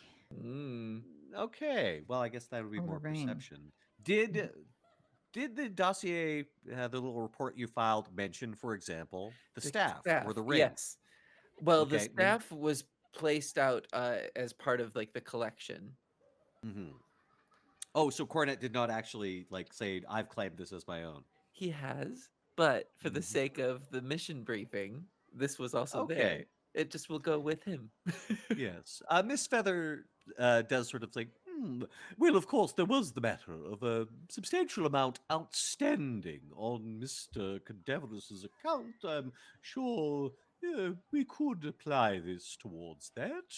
Okay, well, I guess that would be Oh, the more ring. perception. Did the dossier, the little report you filed, mention, for example, the staff or the ring? Yes. Well, the Okay, staff was placed out as part of like the collection. Oh, so Cornette did not actually like say, "I've claimed this as my own." He has, but for the sake of the mission briefing, this was also there. Okay. It just will go with him. Yes. Miss Feather does sort of like, Well, of course, there was the matter of a substantial amount outstanding on Mr. Cadaverous' account. I'm sure we could apply this towards that.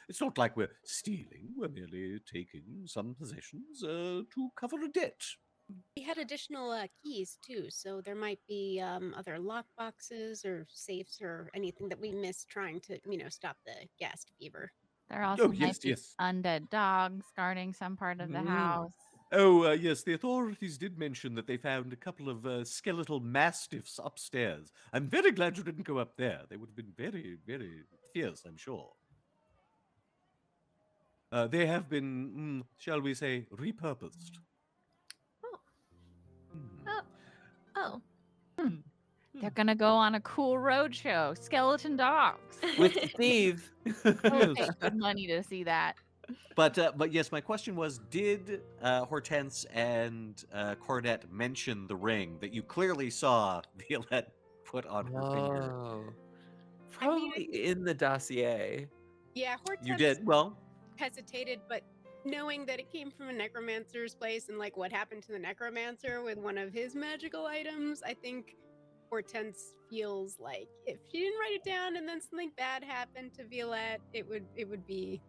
It's not like we're stealing, we're merely taking some possessions to cover a debt. We had additional keys too, so there might be other lock boxes or safes or anything that we missed trying to, stop the ghast fever. There also Oh, might yes, be yes. undead dogs guarding some part of the house. Oh, yes, the authorities did mention that they found a couple of skeletal mastiffs upstairs. I'm very glad you didn't go up there. They would have been very, very fierce, I'm sure. They have been, shall we say, repurposed. Oh. Hmm. Oh. They're gonna go on a cool road show. Skeleton dogs. With Steve. We'll Yes. pay good money to see that. But yes, my question was: did Hortense and Cornette mention the ring that you clearly saw Violette put on her finger? Oh. I mean, Probably in the dossier. Yeah, You Hortense did well. hesitated, but knowing that it came from a necromancer's place and like what happened to the necromancer with one of his magical items, I think Hortense feels like if she didn't write it down and then something bad happened to Violette, it would be,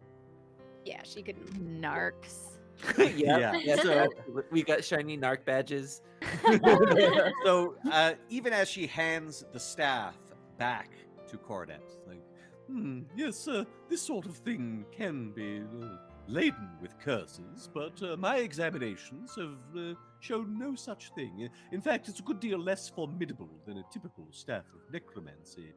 yeah, she couldn't. Narcs. Yeah, Yes, so- we got shiny narc badges. So even as she hands the staff back to Cornette, like, yes, this sort of thing can be laden with curses, but my examinations have shown no such thing. In fact, it's a good deal less formidable than a typical staff of necromancy.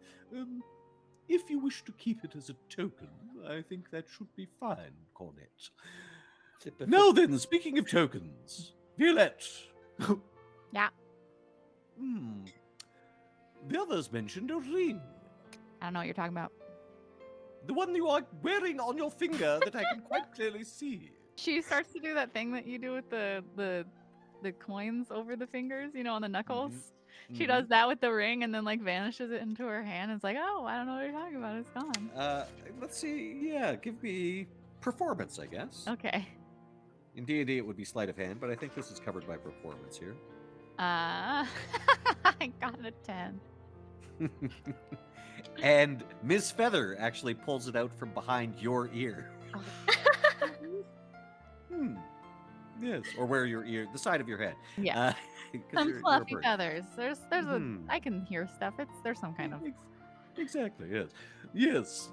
If you wish to keep it as a token, I think that should be fine, Cornette. Now then, speaking of tokens, Violette. Yeah. The others mentioned a ring. I don't know what you're talking about. The one you are wearing on your finger that I can quite clearly see. She starts to do that thing that you do with the coins over the fingers, on the knuckles. She does that with the ring and then like vanishes it into her hand. It's like, oh, I don't know what you're talking about. It's gone. Let's see. Yeah, give me performance, I guess. Okay. In D&D, it would be sleight of hand, but I think this is covered by performance here. I got a 10. And Ms. Feather actually pulls it out from behind your ear. Yes, or where your ear, the side of your head. Yeah. 'cause Some you're a fluffy bird. feathers. There's I can hear stuff. There's some kind of. Exactly, yes. Yes,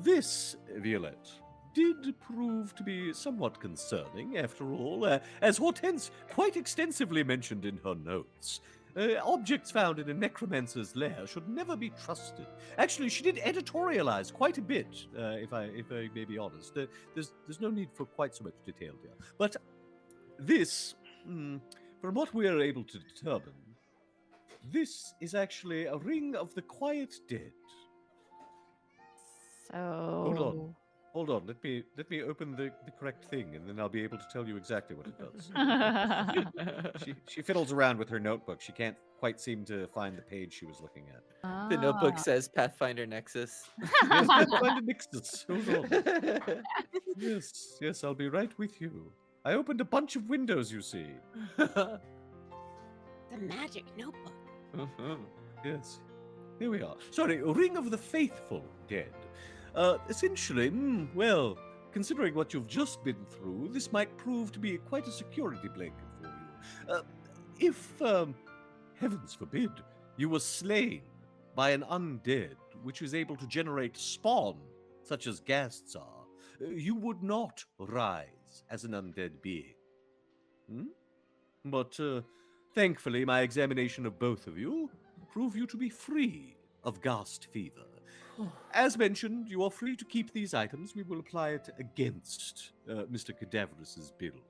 this, Violette, did prove to be somewhat concerning, after all, as Hortense quite extensively mentioned in her notes. Objects found in a necromancer's lair should never be trusted. Actually, she did editorialize quite a bit, if I may be honest. There's no need for quite so much detail here. But this, from what we are able to determine, this is actually a ring of the quiet dead. So. Hold on. Let me open the correct thing, and then I'll be able to tell you exactly what it does. She fiddles around with her notebook. She can't quite seem to find the page she was looking at. The notebook says Pathfinder Nexus. Yes, let's find the Nexus. Hold on. Yes, I'll be right with you. I opened a bunch of windows, you see. The magic notebook. Yes. Here we are. Sorry, Ring of the Faithful Dead. Essentially, well, considering what you've just been through, this might prove to be quite a security blanket for you. If, heavens forbid, you were slain by an undead, which is able to generate spawn, such as ghasts are, you would not rise as an undead being. But, thankfully, my examination of both of you prove you to be free of ghast fever. As mentioned, you are free to keep these items. We will apply it against Mr. Cadaverous' bill.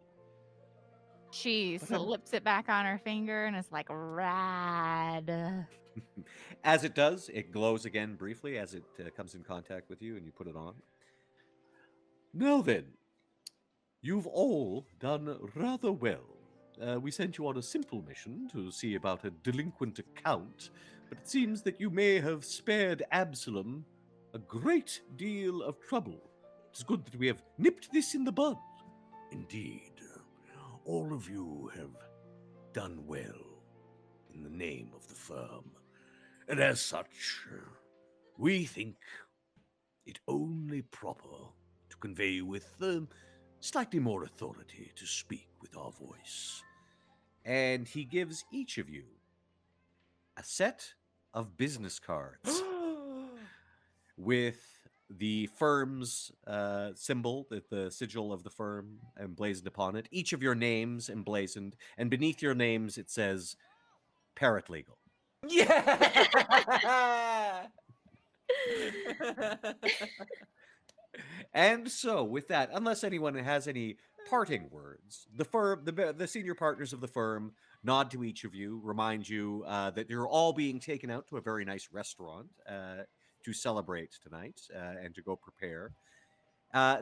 She slips it back on her finger and is like, rad. As it does, it glows again briefly as it comes in contact with you and you put it on. Now then, you've all done rather well. We sent you on a simple mission to see about a delinquent account, but it seems that you may have spared Absalom a great deal of trouble. It's good that we have nipped this in the bud. Indeed, all of you have done well in the name of the firm. And as such, we think it only proper to convey you with slightly more authority to speak with our voice. And he gives each of you a set of business cards with the firm's symbol, the sigil of the firm emblazoned upon it, each of your names emblazoned, and beneath your names it says paralegal. Yeah. And so, with that, unless anyone has any parting words, the firm, the senior partners of the firm, nod to each of you, remind you that you're all being taken out to a very nice restaurant to celebrate tonight and to go prepare.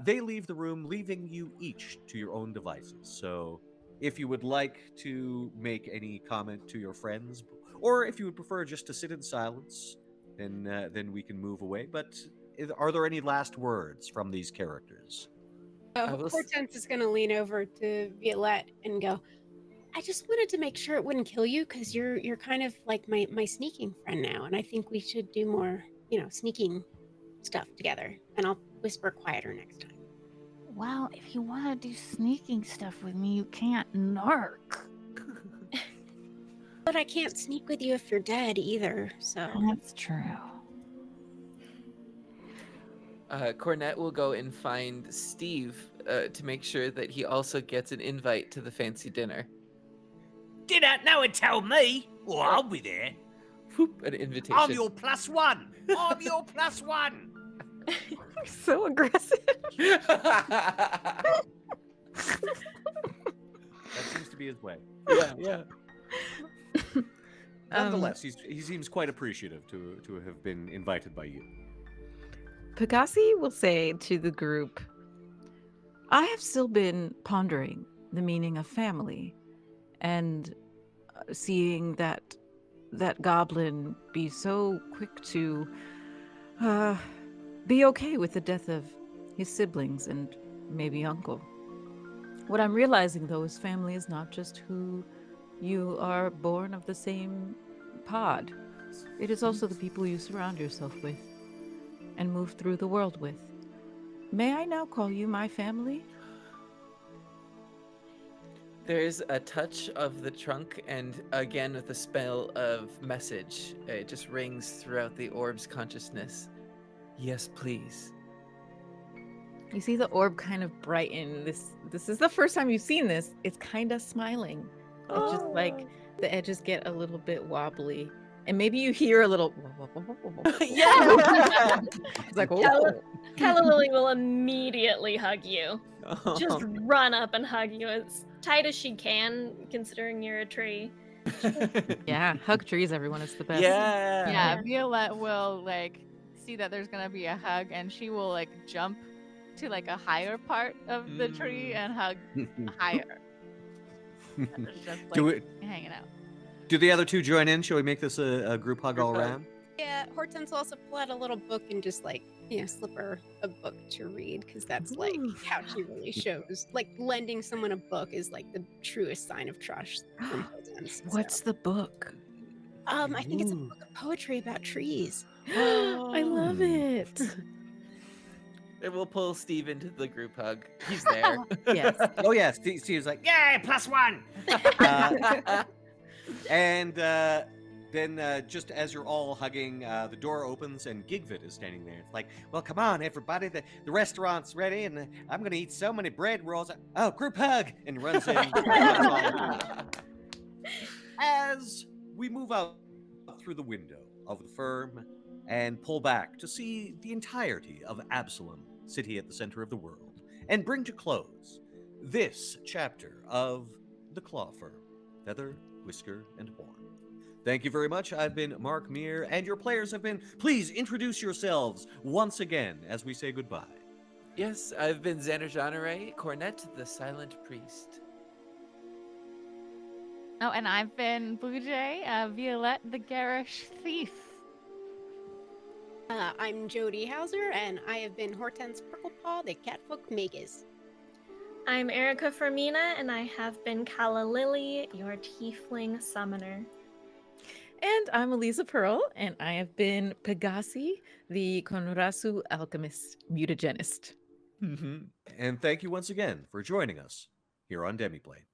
They leave the room, leaving you each to your own devices. So, if you would like to make any comment to your friends, or if you would prefer just to sit in silence, then we can move away. But are there any last words from these characters? I will Hortense is going to lean over to Violette and go, I just wanted to make sure it wouldn't kill you because you're kind of like my sneaking friend now, and I think we should do more, sneaking stuff together. And I'll whisper quieter next time. Well, if you want to do sneaking stuff with me, you can't narc. But I can't sneak with you if you're dead either, so. That's true. Cornette will go and find Steve to make sure that he also gets an invite to the fancy dinner. Dinner? No one tell me. Well, I'll be there. Whoop, an invitation. I'm your +1. I'm your +1. So aggressive. That seems to be his way. Yeah. Nonetheless, he seems quite appreciative to have been invited by you. Pegasi will say to the group, I have still been pondering the meaning of family and seeing that goblin be so quick to be okay with the death of his siblings and maybe uncle. What I'm realizing, though, is family is not just who you are born of the same pod. It is also the people you surround yourself with and move through the world with. May I now call you my family? There's a touch of the trunk, and again with the spell of message. It just rings throughout the orb's consciousness. Yes, please. You see the orb kind of brighten. This is the first time you've seen this. It's kind of smiling. It's just like the edges get a little bit wobbly. And maybe you hear a little... Yeah! It's like, Calla, oh. Calla Lilly will immediately hug you. Just run up and hug you as tight as she can, considering you're a tree. Yeah, hug trees, everyone. It's the best. Yeah, Violette will see that there's gonna be a hug, and she will jump to a higher part of the tree and hug higher. It's just hanging out. Do the other two join in? Shall we make this a group hug all around? Yeah, Hortense will also pull out a little book and just slip her a book to read, because that's how she really shows. Lending someone a book is the truest sign of trust from Hortense. What's the book? I think it's a book of poetry about trees. I love it. And we'll pull Steve into the group hug. He's there. Yes. Oh yeah, Steve's like, Yay, +1. and then just as you're all hugging, the door opens and Gigvit is standing there. It's like, well, come on, everybody, the restaurant's ready, and I'm gonna eat so many bread rolls. Oh, group hug! And runs in. As we move out through the window of the firm and pull back to see the entirety of Absalom, city at the center of the world, and bring to close this chapter of the Claw Firm, Feather, Whisker, and Horn. Thank you very much. I've been Mark Meer, and your players have been. Please introduce yourselves once again as we say goodbye. Yes, I've been Xander Jeanerret, Cornette the Silent Priest. Oh, and I've been Bluejay, Violette the Garish Thief. I'm Jody Houser, and I have been Hortense Pricklepaw, the Catfolk Magus. I'm Erika Fermina, and I have been Calla Lilly, your tiefling summoner. And I'm Aliza Pearl, and I have been Pegasi, the Konrasu alchemist mutagenist. And thank you once again for joining us here on Demiplane.